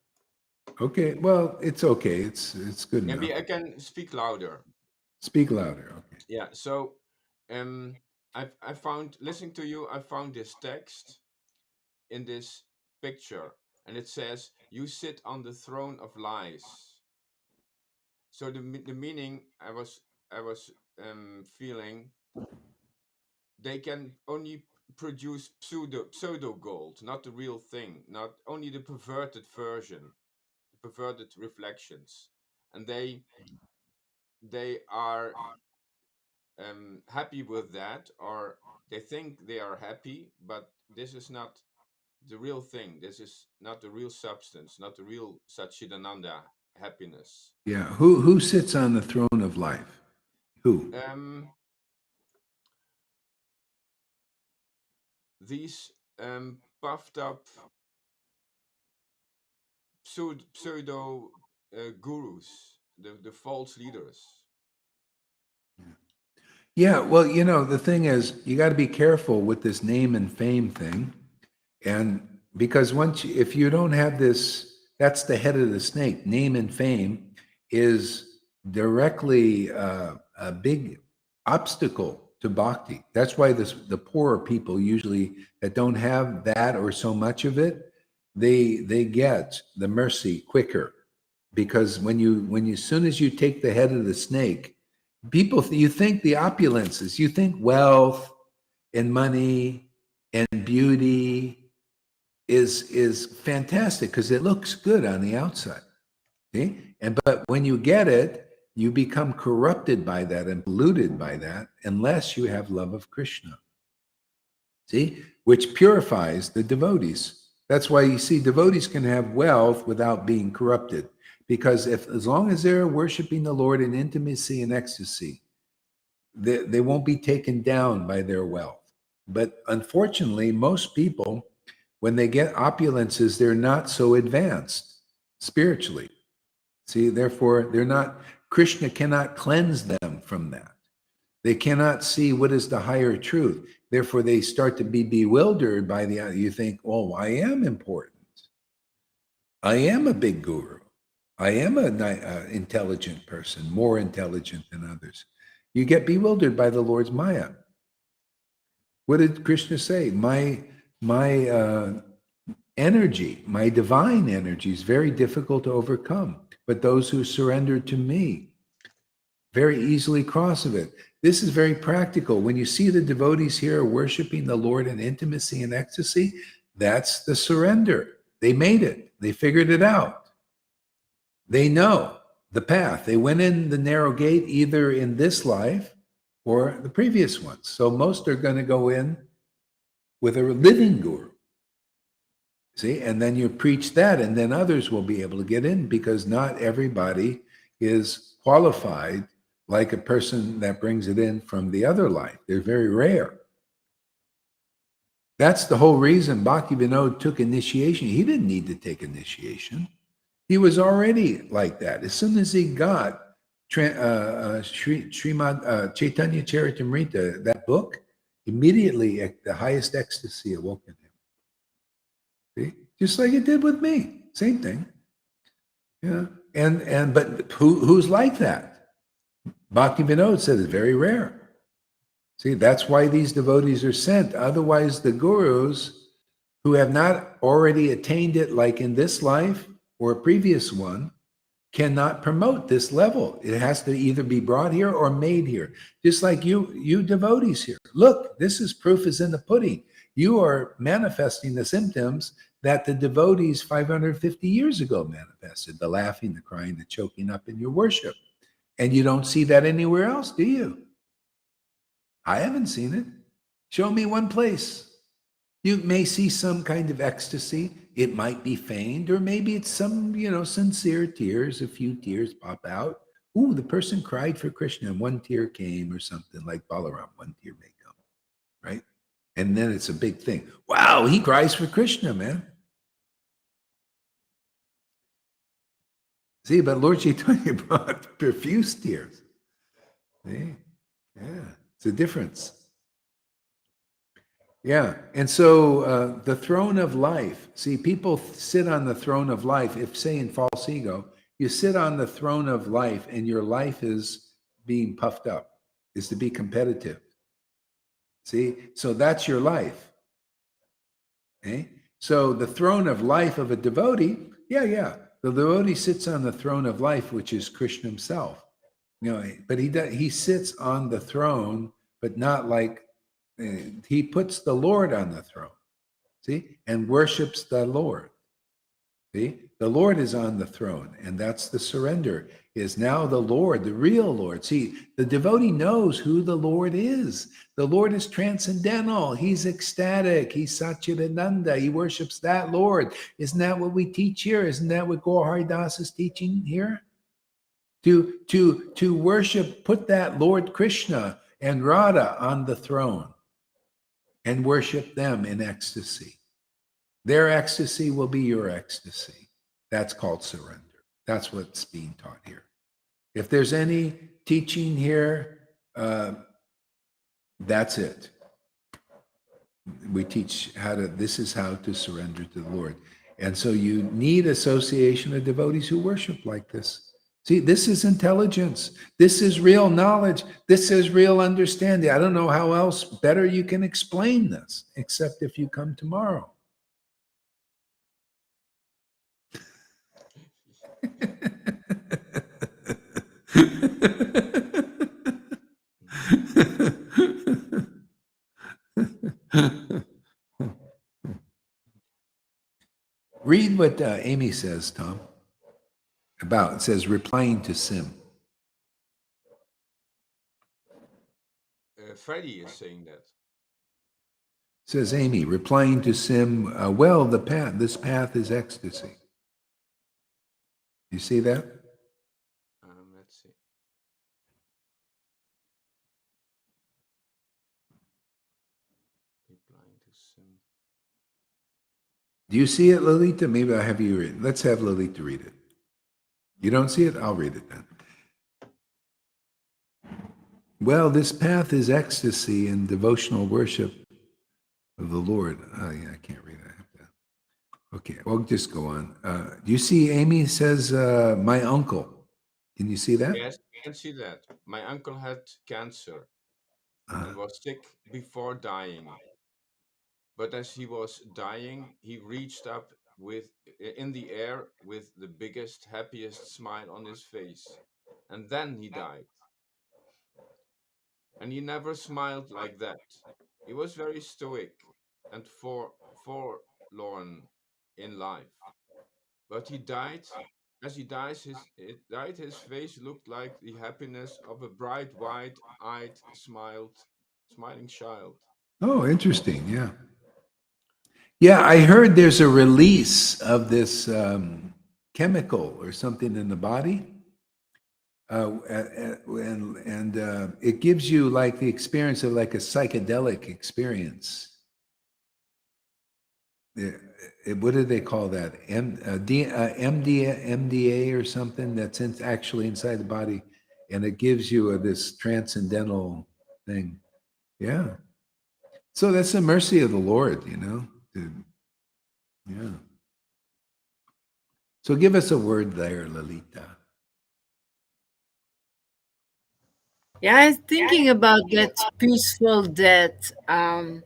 Okay, well, it's okay. It's good enough. Maybe I can speak louder. Speak louder. Okay. Yeah. So, I found, listening to you, I found this text in this picture, and it says, "You sit on the throne of lies." So the meaning I was feeling, they can only produce pseudo gold, not the real thing, not only the perverted version, the perverted reflections, and they are happy with that, or they think they are happy, but this is not the real thing. This is not the real substance, not the real Satchidananda happiness. Yeah. Who sits on the throne of life? Who? These puffed up pseudo gurus, the false leaders. Yeah. Well, you know, the thing is, you got to be careful with this name and fame thing, and because if you don't have this, that's the head of the snake. Name and fame is directly a big obstacle to bhakti. That's why the poorer people usually that don't have that or so much of it, they get the mercy quicker, because when as soon as you take the head of the snake, people you think the opulences, you think wealth and money and beauty is fantastic because it looks good on the outside. See? But when you get it, you become corrupted by that and polluted by that unless you have love of Krishna. See? Which purifies the devotees. That's why you see devotees can have wealth without being corrupted, because as long as they're worshiping the Lord in intimacy and ecstasy, they won't be taken down by their wealth. But unfortunately, most people, when they get opulences, they're not so advanced spiritually. See, therefore, they're not, Krishna cannot cleanse them from that. They cannot see what is the higher truth. Therefore, they start to be bewildered by you think, oh, I am important. I am a big guru. I am an intelligent person, more intelligent than others. You get bewildered by the Lord's Maya. What did Krishna say? My energy, my divine energy is very difficult to overcome. But those who surrender to me very easily cross of it. This is very practical. When you see the devotees here worshiping the Lord in intimacy and ecstasy, that's the surrender. They made it. They figured it out. They know the path. They went in the narrow gate either in this life or the previous ones. So most are going to go in with a living guru. See, and then you preach that, and then others will be able to get in, because not everybody is qualified like a person that brings it in from the other life. They're very rare. That's the whole reason Bhaktivinoda took initiation. He didn't need to take initiation. He was already like that. As soon as he got Srimad Chaitanya Charitamrita, that book, immediately the highest ecstasy awoke in him. See? Just like it did with me. Same thing. Yeah. But who's like that? Bhaktivinoda said it's very rare. See, that's why these devotees are sent. Otherwise, the gurus who have not already attained it, like in this life or a previous one, cannot promote this level. It has to either be brought here or made here. Just like you devotees here. Look, this is proof is in the pudding. You are manifesting the symptoms that the devotees 550 years ago manifested, the laughing, the crying, the choking up in your worship. And you don't see that anywhere else, do you? I haven't seen it. Show me one place. You may see some kind of ecstasy. It might be feigned, or maybe it's some, sincere tears. A few tears pop out. Ooh, the person cried for Krishna and one tear came, or something like Balaram, one tear may come, right? And then it's a big thing. Wow, he cries for Krishna, man. See, but Lord Caitanya brought profuse tears. See? Yeah, it's a difference. Yeah, and so the throne of life. See, people sit on the throne of life. If, say, in false ego, you sit on the throne of life and your life is being puffed up, is to be competitive. See, so that's your life. Okay? So the throne of life of a devotee, yeah. The devotee sits on the throne of life, which is Krishna himself. But he sits on the throne, but not like, he puts the Lord on the throne, see, and worships the Lord. See, the Lord is on the throne, and that's the surrender, is now the Lord, the real Lord. See, the devotee knows who the Lord is. The Lord is transcendental. He's ecstatic. He's Satchidananda. He worships that Lord. Isn't that what we teach here? Isn't that what Gaur Hari Das is teaching here? To worship, put that Lord Krishna and Radha on the throne and worship them in ecstasy. Their ecstasy will be your ecstasy. That's called surrender. That's what's being taught here. If there's any teaching here, that's it. We teach this is how to surrender to the Lord. And so you need association of devotees who worship like this. See, this is intelligence. This is real knowledge. This is real understanding. I don't know how else better you can explain this, except if you come tomorrow. Read what Amy says, Tom. It says replying to Sim. Freddie is saying that. Says Amy, replying to Sim, this path is ecstasy. You see that? Let's see. Replying to some. Do you see it, Lolita? Maybe I'll have you read. Let's have Lolita read it. You don't see it? I'll read it then. Well, this path is ecstasy and devotional worship of the Lord. Oh, yeah, I can't read it. I have to. Okay, we'll just go on. Do you see Amy says, my uncle? Can you see that? Yes, I can see that. My uncle had cancer and was sick before dying. But as he was dying, he reached up with in the air with the biggest, happiest smile on his face. And then he died. And he never smiled like that. He was very stoic and forlorn in life. But he died. As he dies, his face looked like the happiness of a bright, wide-eyed, smiling child. Oh, interesting. Yeah. Yeah, I heard there's a release of this chemical or something in the body. And it gives you like the experience of like a psychedelic experience. Yeah, what do they call that? MDA or something that's actually inside the body, and it gives you this transcendental thing. Yeah. So that's the mercy of the Lord, Yeah. So give us a word there, Lalita. Yeah, I'm thinking about that peaceful death, an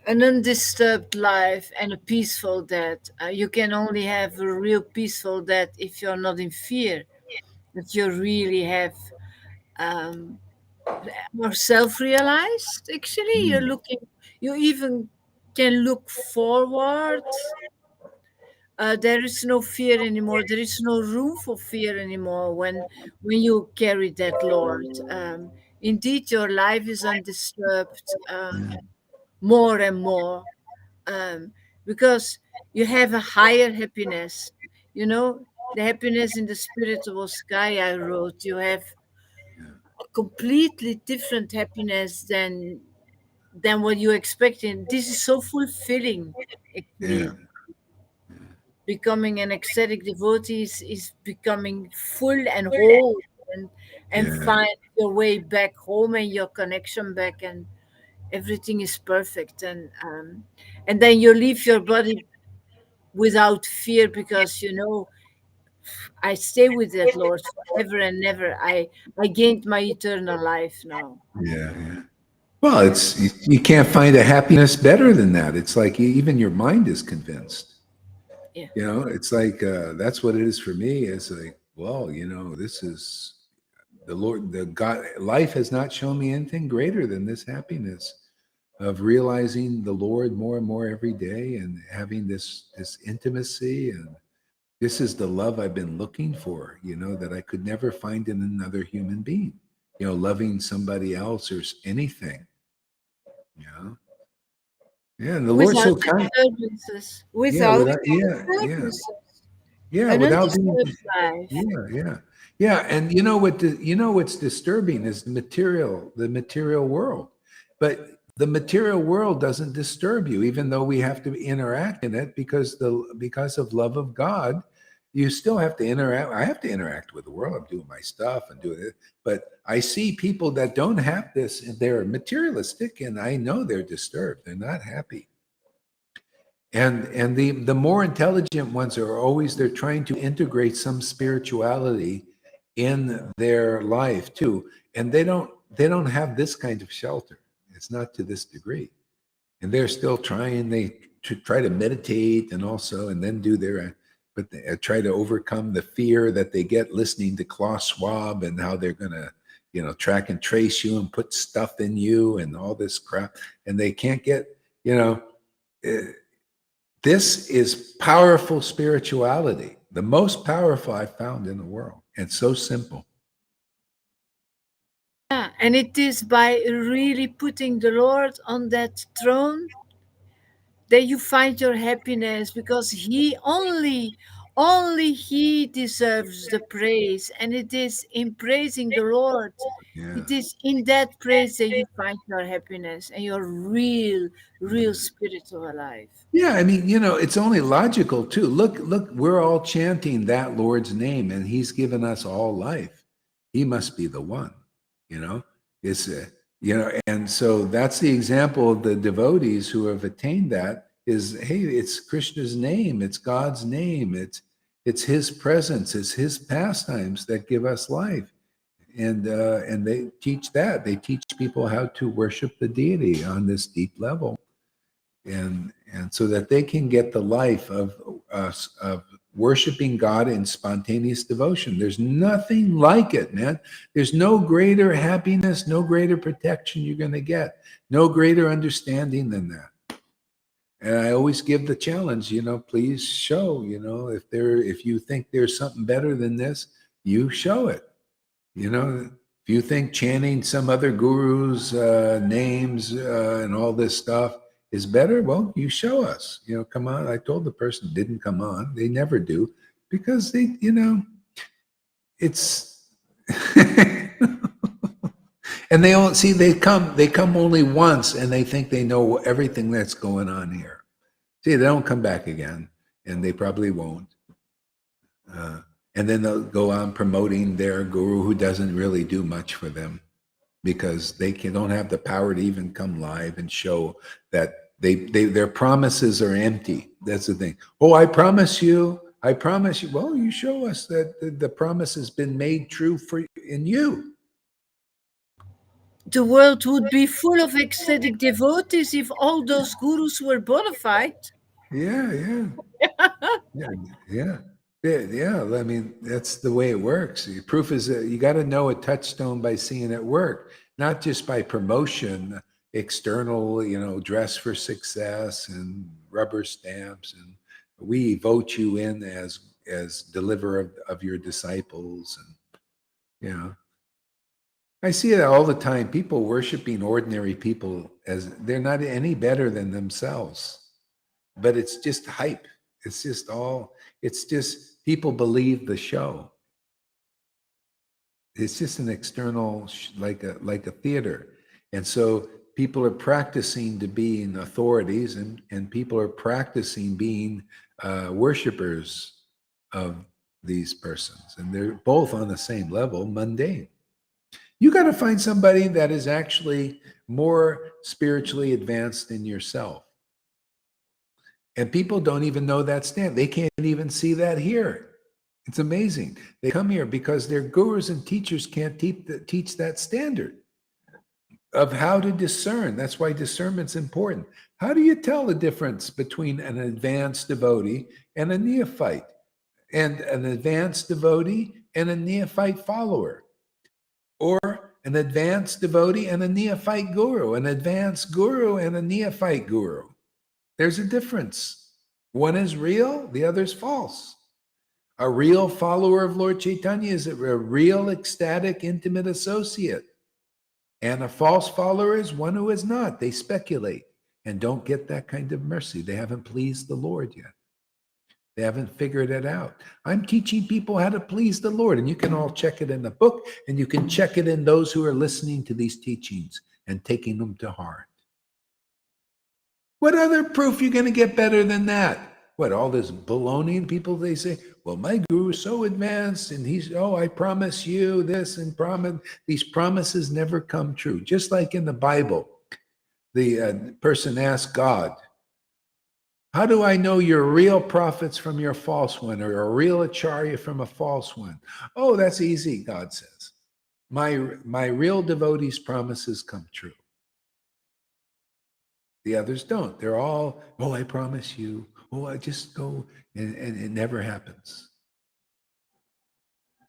undisturbed life and a peaceful death. You can only have a real peaceful death if you're not in fear, that you really have um, more self-realized. Actually, you're Mm, looking. You even can look forward. There is no fear anymore. There is no room for fear anymore when you carry that Lord. Indeed, your life is undisturbed more and more, um, because you have a higher happiness. You know, the happiness in the spiritual sky I wrote. You have a completely different happiness than what you expect. And this is so fulfilling, yeah, actually. Becoming an ecstatic devotee is becoming full and whole, and yeah, find your way back home and your connection back, and everything is perfect, and then you leave your body without fear, because I stay with that Lord forever and ever. I gained my eternal life now. yeah, yeah. Well, you can't find a happiness better than that. It's like even your mind is convinced. Yeah. It's like that's what it is for me. It's like, well, this is the Lord, the God. Life has not shown me anything greater than this happiness of realizing the Lord more and more every day, and having this intimacy, and this is the love I've been looking for. That I could never find in another human being. Loving somebody else or anything. You know, yeah, and the Lord's Without so kind. disturbances, Yeah, without without yeah, disturbances, yeah, an without being undisturbed life. yeah. Yeah, and what's disturbing is the material world. But the material world doesn't disturb you, even though we have to interact in it because of love of God. You still have to interact. I have to interact with the world. I'm doing my stuff and doing it. But I see people that don't have this, and they're materialistic, and I know they're disturbed. They're not happy. And the more intelligent ones are always, they're trying to integrate some spirituality in their life too, and they don't have this kind of shelter. It's not to this degree, and they're still trying. They try to meditate and also, and then do their, but they try to overcome the fear that they get listening to Klaus Schwab and how they're going to track and trace you and put stuff in you and all this crap, and they can't get uh, this is powerful spirituality, the most powerful I've found in the world, and so simple. Yeah, and it is by really putting the Lord on that throne that you find your happiness, because he Only He deserves the praise, and it is in praising the Lord, Yeah. it is in that praise that you find your happiness and your real spiritual life. Yeah, I mean, you know, it's only logical too. Look, we're all chanting that Lord's name, and He's given us all life. He must be the one, you know. It's you know, and so that's the example of the devotees who have attained that. Is hey, it's Krishna's name, it's God's name, it's His presence, it's His pastimes that give us life, and they teach that. They teach people how to worship the deity on this deep level, and so that they can get the life of worshiping God in spontaneous devotion. There's nothing like it, man. There's no greater happiness, no greater protection you're going to get, no greater understanding than that. And I always give the challenge, you know, please show, you know, if you think there's something better than this, you show it. You know, if you think chanting some other guru's names and all this stuff is better, well, you show us. You know, come on. I told the person didn't come on. They never do because they, you know, it's and they all see they come only once and they think they know everything that's going on here. See, they don't come back again, and they probably won't. Uh, and then they'll go on promoting their guru who doesn't really do much for them because don't have the power to even come live and show that their promises are empty. That's the thing. Oh, I promise you. I promise you. Well, you show us that the promise has been made true in you. The world would be full of ecstatic devotees if all those gurus were bona fide. Yeah, yeah. Yeah, yeah, yeah. I mean, that's the way it works. The proof is that you got to know a touchstone by seeing it work, not just by promotion, external, you know, dress for success and rubber stamps, and we vote you in as deliverer of your disciples, and you know, I see it all the time. People worshiping ordinary people as they're not any better than themselves, but it's just hype. It's just people believe the show. It's just an external, like a theater. And so people are practicing to being authorities, and people are practicing being worshipers of these persons. And they're both on the same level, mundane. You got to find somebody that is actually more spiritually advanced than yourself. And people don't even know that stand. They can't even see that here. It's amazing. They come here because their gurus and teachers can't teach that standard of how to discern. That's why discernment's important. How do you tell the difference between an advanced devotee and a neophyte, and an advanced devotee and a neophyte follower, or an advanced devotee and a neophyte guru, an advanced guru and a neophyte guru? There's a difference. One is real, the other is false. A real follower of Lord Caitanya is a real ecstatic, intimate associate. And a false follower is one who is not. They speculate and don't get that kind of mercy. They haven't pleased the Lord yet. They haven't figured it out. I'm teaching people how to please the Lord, and you can all check it in the book, and you can check it in those who are listening to these teachings and taking them to heart. What other proof are you going to get better than that? What, all this baloney? And people, they say, well, my guru is so advanced, and I promise you this, and these promises never come true. Just like in the Bible, the person asked God, how do I know you're real prophets from your false one, or a real acharya from a false one? Oh, that's easy, God says. My real devotees' promises come true. The others don't. They're all, oh, I promise you. Oh, I just go. And it never happens.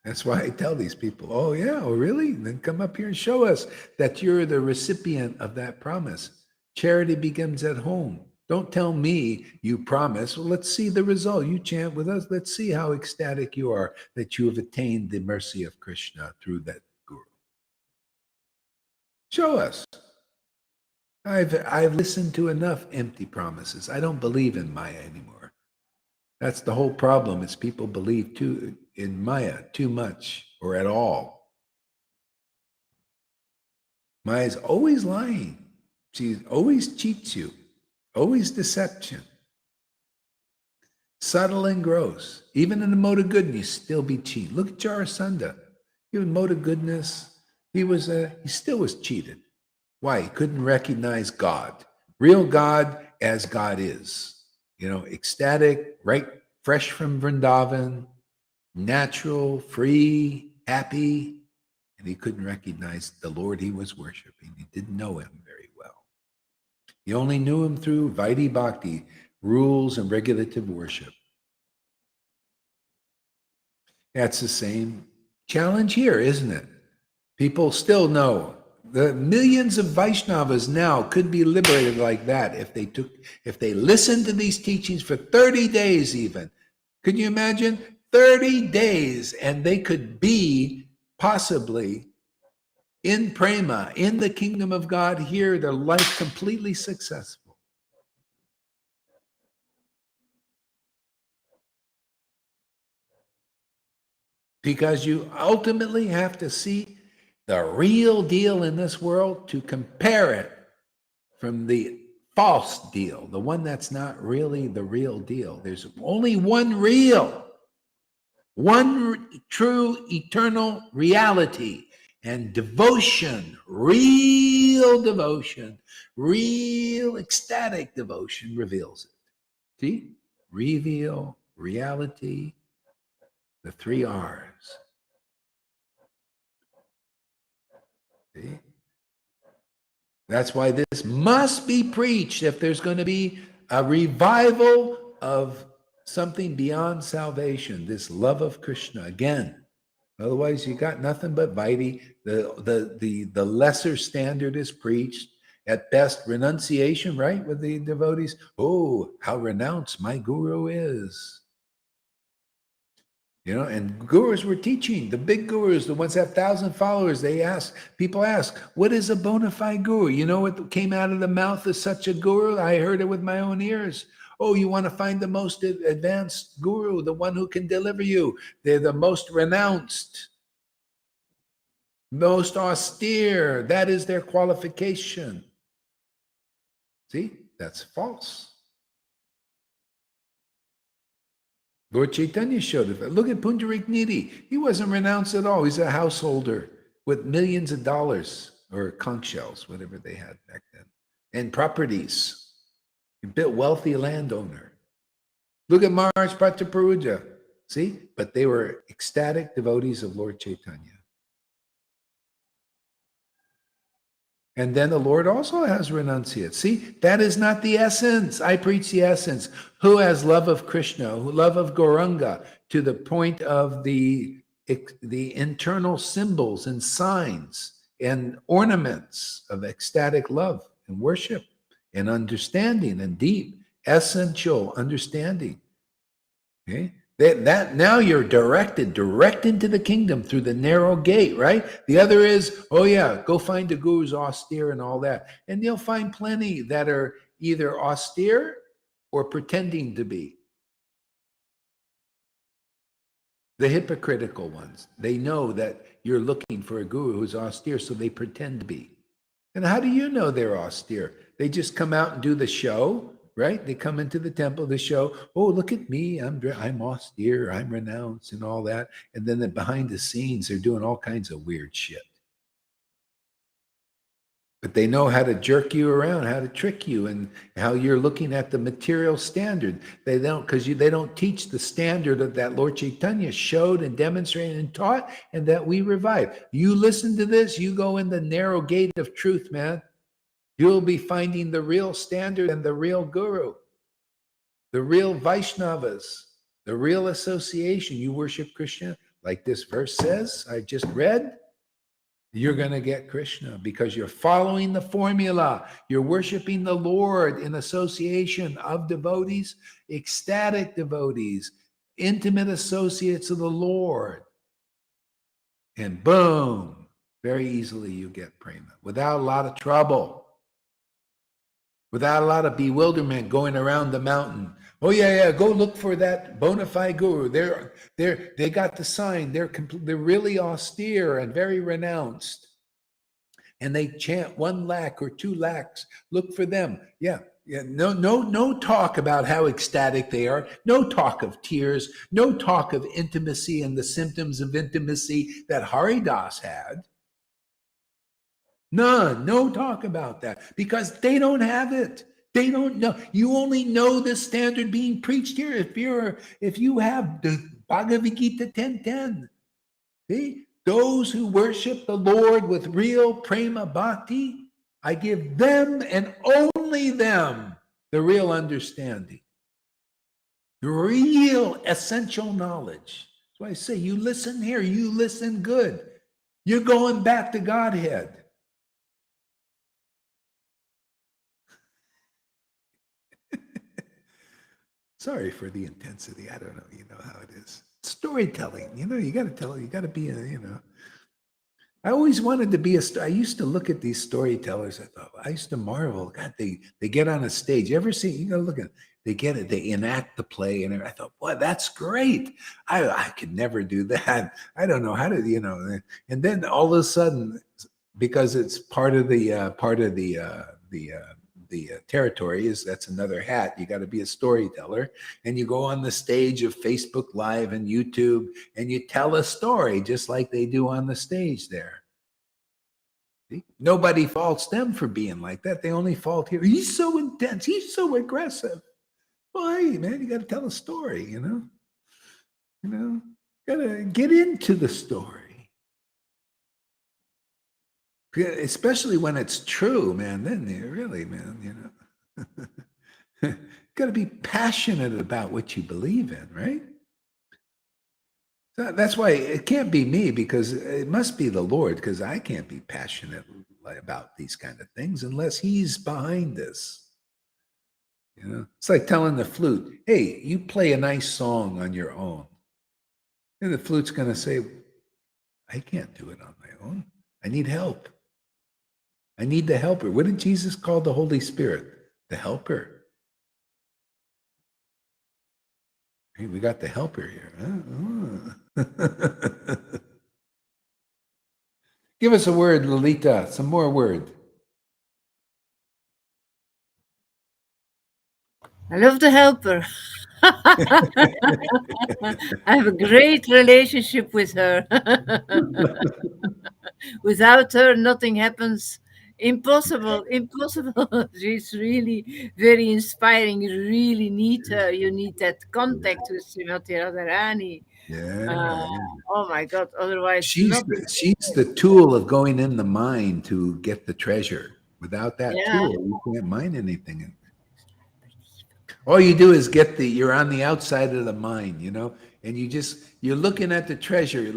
That's why I tell these people, oh, yeah, oh, really? Then come up here and show us that you're the recipient of that promise. Charity begins at home. Don't tell me you promise. Well, let's see the result. You chant with us. Let's see how ecstatic you are that you have attained the mercy of Krishna through that guru. Show us. I've listened to enough empty promises. I don't believe in Maya anymore. That's the whole problem. Is people believe in Maya too much or at all. Maya's always lying. She always cheats you. Always deception. Subtle and gross. Even in the mode of goodness, still be cheated. Look at Jarasandha. Even mode of goodness, he still was cheated. Why? He couldn't recognize God. Real God as God is. Ecstatic, right, fresh from Vrindavan, natural, free, happy. And he couldn't recognize the Lord he was worshiping. He didn't know him very well. He only knew him through Vaidhi Bhakti, rules and regulative worship. That's the same challenge here, isn't it? People still know. The millions of Vaishnavas now could be liberated like that if they listened to these teachings for 30 days even. Could you imagine? 30 days, and they could be possibly in prema, in the kingdom of God here, their life completely successful. Because you ultimately have to see the real deal in this world to compare it from the false deal, the one that's not really the real deal. There's only one real, one true eternal reality. And devotion, real ecstatic devotion reveals it. See? Reveal, reality, the 3 R's. See? That's why this must be preached if there's going to be a revival of something beyond salvation, this love of Krishna again. Otherwise, you got nothing but Vaidhi. The lesser standard is preached. At best, renunciation, right, with the devotees. Oh, how renounced my guru is. And gurus were teaching, the big gurus, the ones that have 1,000 followers, people ask, what is a bona fide guru? You know what came out of the mouth of such a guru? I heard it with my own ears. Oh, you want to find the most advanced guru, the one who can deliver you. They're the most renounced, most austere. That is their qualification. See, that's false. Lord Caitanya showed it. Look at Pundarik Nidhi. He wasn't renounced at all. He's a householder with millions of dollars or conch shells, whatever they had back then, and properties. A bit wealthy landowner. Look at Maharaj Prataparuja. See? But they were ecstatic devotees of Lord Caitanya. And then the Lord also has renunciates. See, that is not the essence. I preach the essence. Who has love of Krishna, who love of Gauranga, to the point of the internal symbols and signs and ornaments of ecstatic love and worship and understanding and deep, essential understanding. Okay? That now you're direct into the kingdom through the narrow gate, right? The other is, oh yeah, go find the guru's austere and all that. And you'll find plenty that are either austere or pretending to be. The hypocritical ones. They know that you're looking for a guru who's austere, so they pretend to be. And how do you know they're austere? They just come out and do the show. Right? They come into the temple to show, oh, look at me. I'm austere. I'm renounced and all that. And then behind the scenes, they're doing all kinds of weird shit. But they know how to jerk you around, how to trick you, and how you're looking at the material standard. They don't, because they don't teach the standard of that Lord Caitanya showed and demonstrated and taught, and that we revive. You listen to this, you go in the narrow gate of truth, man. You'll be finding the real standard and the real guru, the real Vaishnavas, the real association. You worship Krishna, like this verse says, I just read, you're going to get Krishna because you're following the formula. You're worshiping the Lord in association of devotees, ecstatic devotees, intimate associates of the Lord. And boom, very easily you get prema without a lot of trouble. Without a lot of bewilderment going around the mountain. Oh yeah, yeah. Go look for that bona fide guru. They got the sign. They're really austere and very renounced, and they chant 1 lakh or 2 lakhs. Look for them. Yeah, yeah. No talk about how ecstatic they are. No talk of tears. No talk of intimacy and the symptoms of intimacy that Haridas had. None. No talk about that because they don't have it. They don't know. You only know the standard being preached here if you have the Bhagavad Gita 10:10. See? Those who worship the Lord with real prema bhakti, I give them and only them the real understanding, the real essential knowledge. That's why I say you listen here, you listen good. You're going back to Godhead. Sorry for the intensity. I don't know. You know how it is. Storytelling. You got to tell. You got to be a. I always wanted to be a. I used to look at these storytellers. I used to marvel. God, they get on a stage. You ever see? You got to look at. They get it. They enact the play, and I thought, boy, that's great. I could never do that. I don't know how to. And then all of a sudden, because it's part of the territory is that's another hat. You got to be a storyteller, and you go on the stage of Facebook Live and YouTube, and you tell a story just like they do on the stage there. See? Nobody faults them for being like that. They only fault here. He's so intense. He's so aggressive. Well, hey, man, you got to tell a story. Got to get into the story. Especially when it's true, man. Then you really, man, got to be passionate about what you believe in, right? So that's why it can't be me because it must be the Lord because I can't be passionate about these kind of things unless He's behind this. It's like telling the flute, "Hey, you play a nice song on your own," and the flute's going to say, "I can't do it on my own. I need help. I need the helper." What did Jesus call the Holy Spirit? The helper. Hey, we got the helper here. Huh? Give us a word, Lolita. Some more word. I love the helper. I have a great relationship with her. Without her, nothing happens. Impossible, impossible. She's really very inspiring. You really need her. You need that contact with Srimati Radharani. Yeah. Oh my God! Otherwise, She's nothing. the tool of going in the mind to get the treasure. Without that Yeah, tool, you can't mine anything. All you do is you're on the outside of the mind, and you're looking at the treasure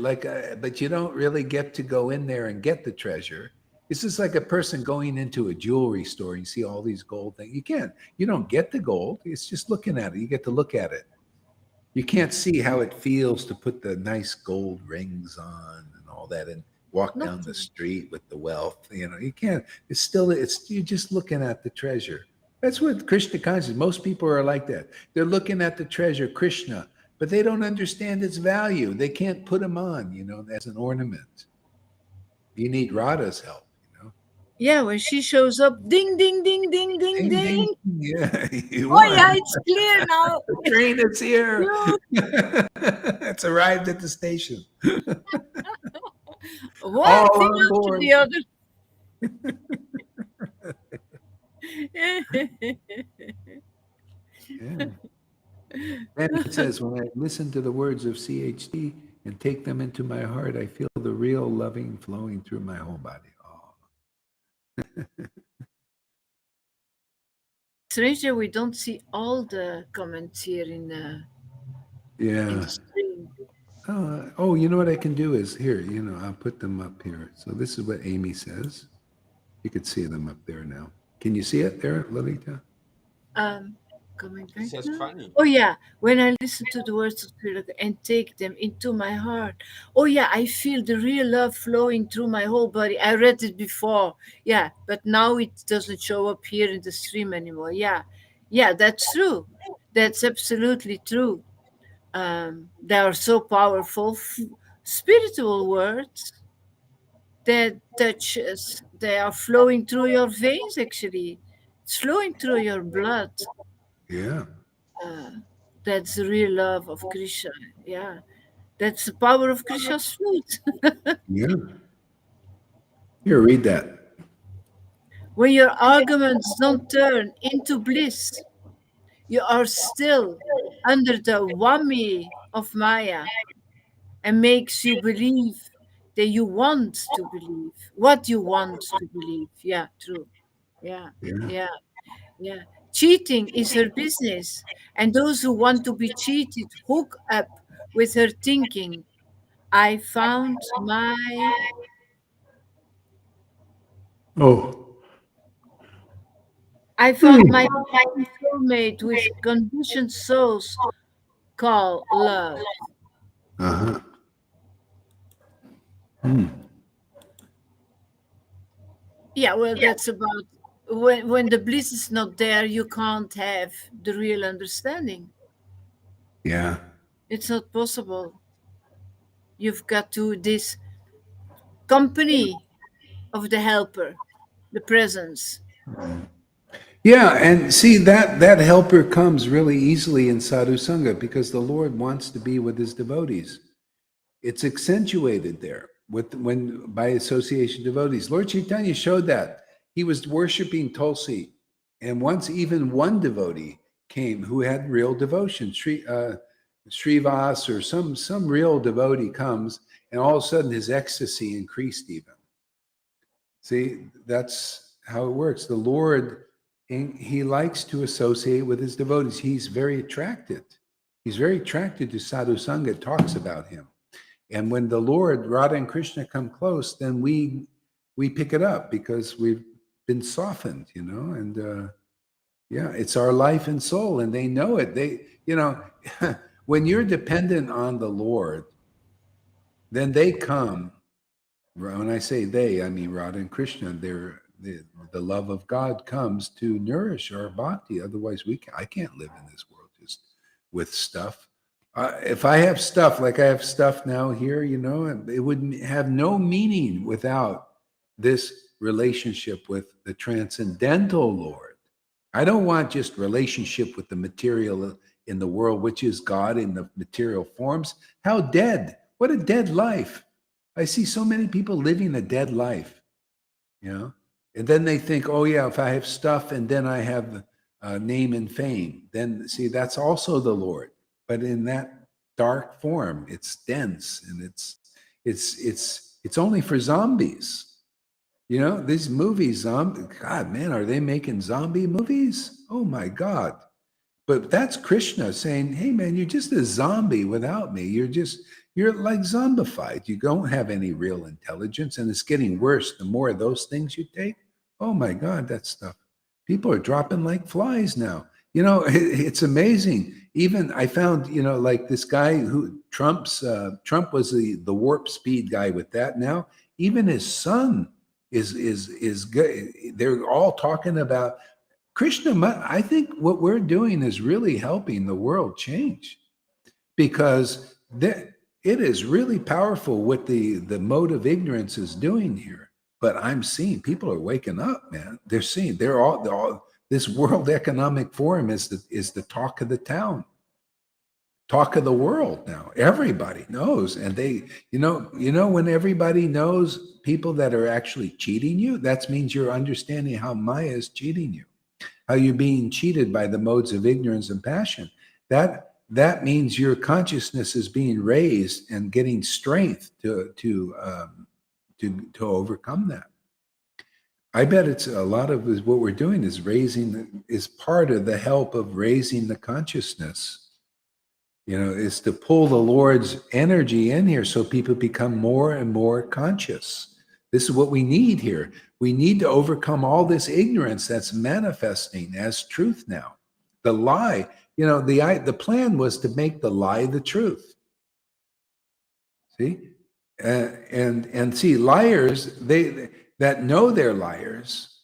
but you don't really get to go in there and get the treasure. It's just like a person going into a jewelry store and you see all these gold things. You don't get the gold. It's just looking at it. You get to look at it. You can't see how it feels to put the nice gold rings on and all that and walk down the nothing. street with the wealth. You can't. You're just looking at the treasure. That's what Krishna consciousness. Most people are like that. They're looking at the treasure, Krishna, but they don't understand its value. They can't put him on, as an ornament. You need Radha's help, Yeah, when she shows up, ding, ding, ding, ding, ding, Ding, ding. ding. Yeah, you Oh won. yeah, it's clear now. The train is here. You- It's arrived at the station. One All thing on after board. the other. Yeah. Then it says, when I listen to the words of CHT and take them into my heart, I feel the real loving flowing through my whole body. Oh. Strange that we don't see all the comments here in the Yeah. stream. You know what I can do is here, I'll put them up here. So this is what Amy says. You could see them up there now. Can you see it there, Lolita? Um, Coming It back says now. funny. Oh yeah, when I listen to the words of Spirit and take them into my heart. Oh yeah, I feel the real love flowing through my whole body. I read it before. Yeah, but now it doesn't show up here in the stream anymore. Yeah, Yeah, that's true. That's absolutely true. They are so powerful. Spiritual words that touch us, they are flowing through your veins, actually. It's flowing through your blood. Yeah. Uh, that's the real love of Krishna. Yeah. That's the power of Krishna's flute. Yeah. Here, read that. When your arguments don't turn into bliss, you are still under the whammy of Maya and makes you believe that you want to believe what you want to believe. Yeah, true. Yeah, Yeah. yeah, yeah. Cheating is her business, and those who want to be cheated hook up with her thinking. I found my Oh. I found my soulmate with conditioned souls called love. Uh-huh. Hmm. Yeah, well, that's about when the bliss is not there, you can't have the real understanding. Yeah. It's not possible. You've got to this company of the helper, the presence. Yeah, and see that helper comes really easily in sadhu sangha because the Lord wants to be with his devotees. It's accentuated there with when by association devotees. Lord Chaitanya showed that he was worshiping Tulsi, and once even one devotee came who had real devotion, Srivas or some real devotee comes, and all of a sudden his ecstasy increased even. See, that's how it works. The Lord, he likes to associate with his devotees. He's very attracted. He's very attracted to Sadhu Sangha. It talks about him. And when the Lord, Radha and Krishna come close, then we pick it up because we've been softened, and yeah, it's our life and soul, and they know it. When you're dependent on the Lord, then they come. When I say they, I mean Radha and Krishna. The love of God comes to nourish our bhakti. Otherwise, I can't live in this world just with stuff. If I have stuff like I have stuff now here, it would have no meaning without this relationship with the transcendental Lord. I don't want just relationship with the material in the world, which is God in the material forms. How dead! What a dead life! I see so many people living a dead life, you know, and then they think, oh yeah, if I have stuff and then I have name and fame, then see that's also the Lord, but in that dark form, it's dense and it's only for zombies. These movies, God, man, are they making zombie movies? Oh my God. But that's Krishna saying, hey man, you're just a zombie without me. You're like zombified. You don't have any real intelligence. And it's getting worse the more of those things you take. Oh my God, that stuff. People are dropping like flies now. It's amazing. Even I found, like this guy who Trump was the warp speed guy with that now. Even his son is good. They're all talking about Krishna. I think what we're doing is really helping the world change because it is really powerful what the mode of ignorance is doing here. But I'm seeing people are waking up, man. They're all this World Economic Forum is the talk of the town, talk of the world now. Everybody knows, and when everybody knows people that are actually cheating you, that means you're understanding how Maya is cheating you, how you're being cheated by the modes of ignorance and passion. That means your consciousness is being raised and getting strength to overcome that. I bet it's a lot of what we're doing is part of the help of raising the consciousness. Is to pull the Lord's energy in here so people become more and more conscious. This is what we need here. We need to overcome all this ignorance that's manifesting as truth now. The lie, the plan was to make the lie the truth. See, and see, liars that know they're liars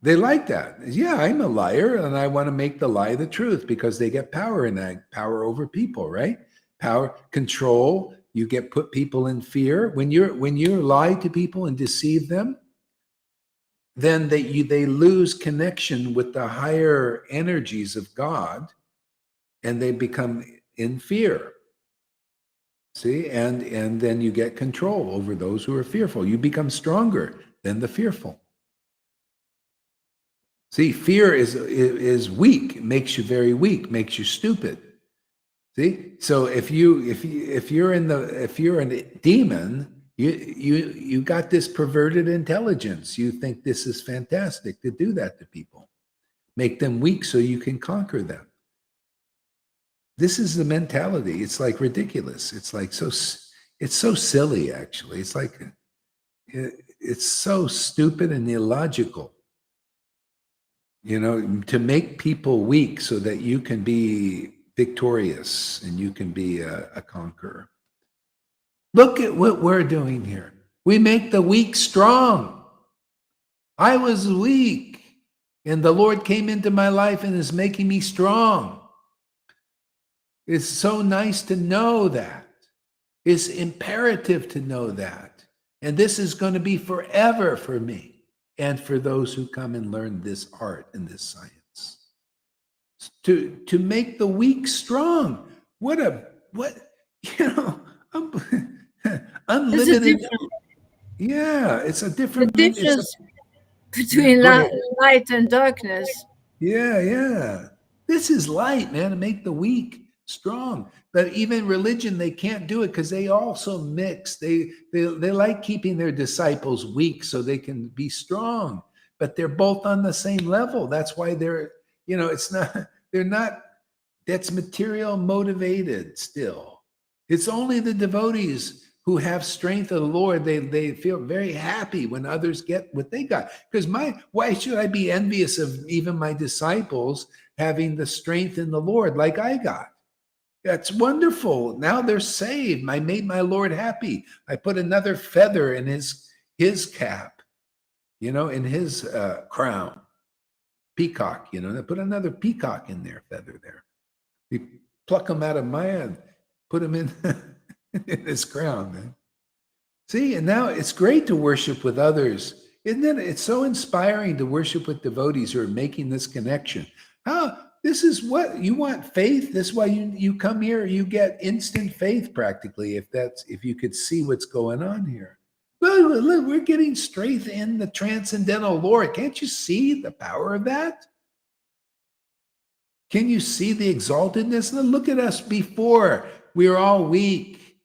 They like that. Yeah, I'm a liar, and I want to make the lie the truth because they get power in that, power over people, right? Power, control. You put people in fear when you lie to people and deceive them. Then they lose connection with the higher energies of God, and they become in fear. See, and then you get control over those who are fearful. You become stronger than the fearful. See, fear is weak. It makes you very weak. Makes you stupid. See, so if you're a demon, you got this perverted intelligence. You think this is fantastic to do that to people, make them weak so you can conquer them. This is the mentality. It's like ridiculous. It's like it's so silly. Actually, it's like it's so stupid and illogical. To make people weak so that you can be victorious and you can be a conqueror. Look at what we're doing here. We make the weak strong. I was weak, and the Lord came into my life and is making me strong. It's so nice to know that. It's imperative to know that. And this is going to be forever for me and for those who come and learn this art and this science. To make the weak strong. Unlimited. Yeah, it's a different. The difference between light and darkness. Yeah. This is light, man, to make the weak strong. But even religion, they can't do it because they also mix. They like keeping their disciples weak so they can be strong. But they're both on the same level. That's why they're not. That's material motivated still. It's only the devotees who have strength of the Lord. They feel very happy when others get what they got. Because why should I be envious of even my disciples having the strength in the Lord like I got? That's wonderful. Now they're saved. I made my Lord happy. I put another feather in his cap, in his crown. Peacock, I put another peacock in their feather there. We pluck them out of my hand, put them in, in his crown, man. See, and now it's great to worship with others. Isn't it? It's so inspiring to worship with devotees who are making this connection. This is what you want, faith. This is why you come here. You get instant faith practically if you could see what's going on here. Look, we're getting strength in the transcendental Lord. Can't you see the power of that? Can you see the exaltedness? Look at us before. We were all weak.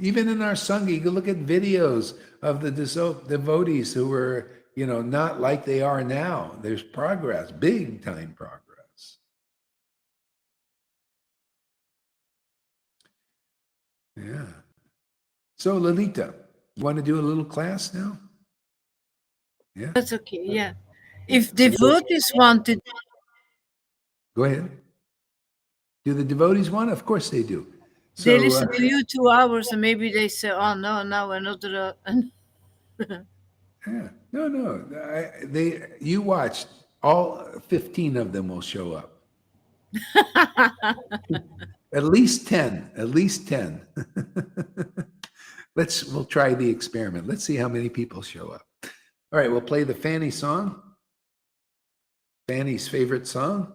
Even in our Sangha, you can look at videos of the devotees who were, not like they are now. There's progress, big time progress. Yeah. So, Lalita, you want to do a little class now? Yeah. That's okay, yeah. If devotees wanted... Go ahead. Do the devotees want? Of course they do. So, they listen to you 2 hours and maybe they say, oh, no, now another... Yeah. No. You watched. All 15 of them will show up. At least 10. We'll try the experiment. Let's see how many people show up. All right, we'll play the Fanny song. Fanny's favorite song.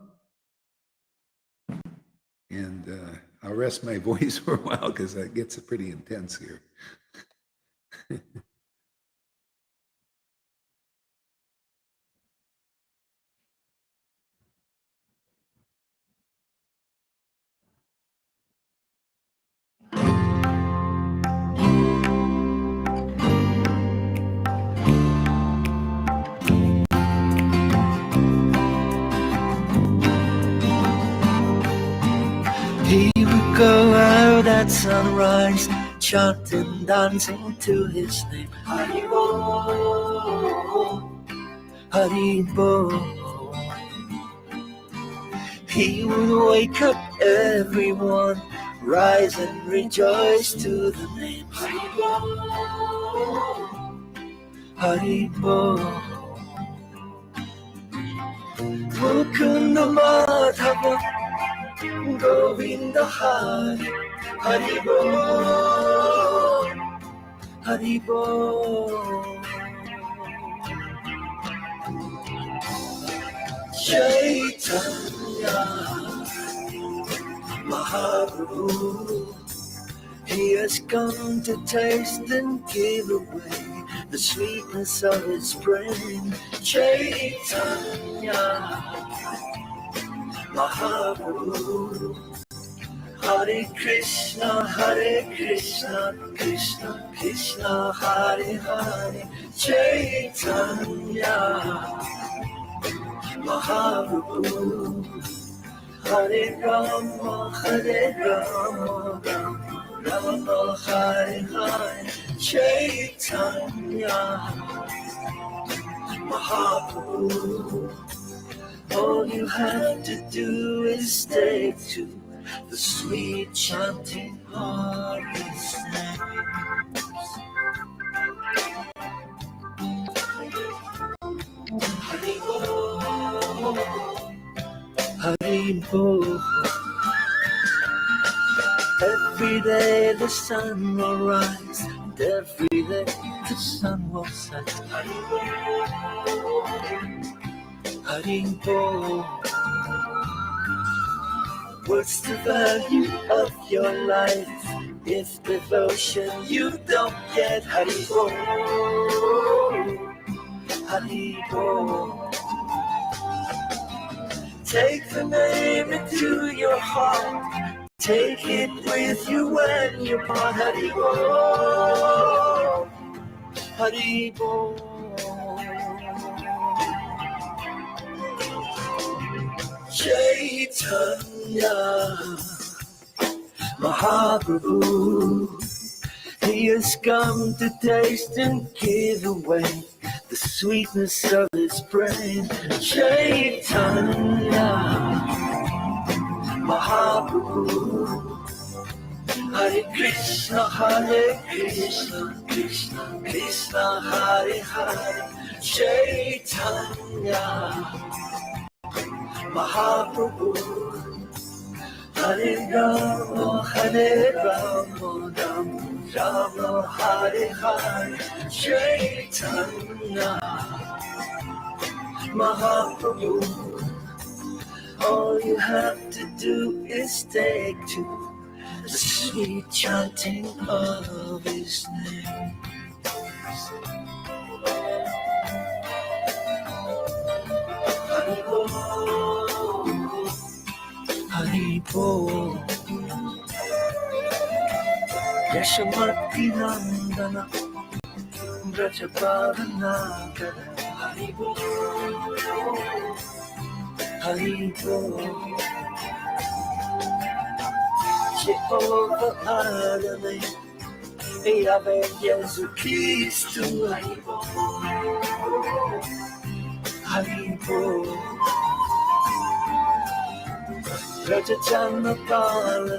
And I'll rest my voice for a while because that gets pretty intense here. He would go out at sunrise, chanting, dancing to his name. Hari-bo, Hari-bo. He would wake up everyone, rise and rejoice to the name. Hari-bo, Haribo. Mukunda Madhava Govinda Hari Haribo. Haribo. Chaitanya Mahaprabhu, he has come to taste and give away the sweetness of his brain. Chaitanya Mahaprabhu, Hare Krishna, Krishna Krishna, Hare Hare. Chaitanya Mahaprabhu, Hare Rama, Rama Hare Hare. Chaitanya Mahaprabhu, all you have to do is take to the sweet chanting of his name. Haribo, Haribo. Every day the sun will rise, and every day the sun will set. Haribo, Haribo. What's the value of your life if devotion you don't get? Haribo, Haribo. Take the name into your heart, take it with you when you part. Haribo, Haribo. Chaitanya Mahaprabhu, he has come to taste and give away the sweetness of his brain. Chaitanya Mahaprabhu, Hare Krishna, Krishna Krishna, Hare Hare. Chaitanya Mahaprabhu, Hare Rama, Rama Hare Hare. Chaitanya Mahaprabhu, all you have to do is take to the sweet chanting of his name. Haribo, Haribo. Yashamati Nandana Brajaparana Kada. Haribo, Haribo. Jehovah Adonai, Yahweh Jesus Christ. Haribo, Haribo. Raja Jana Palana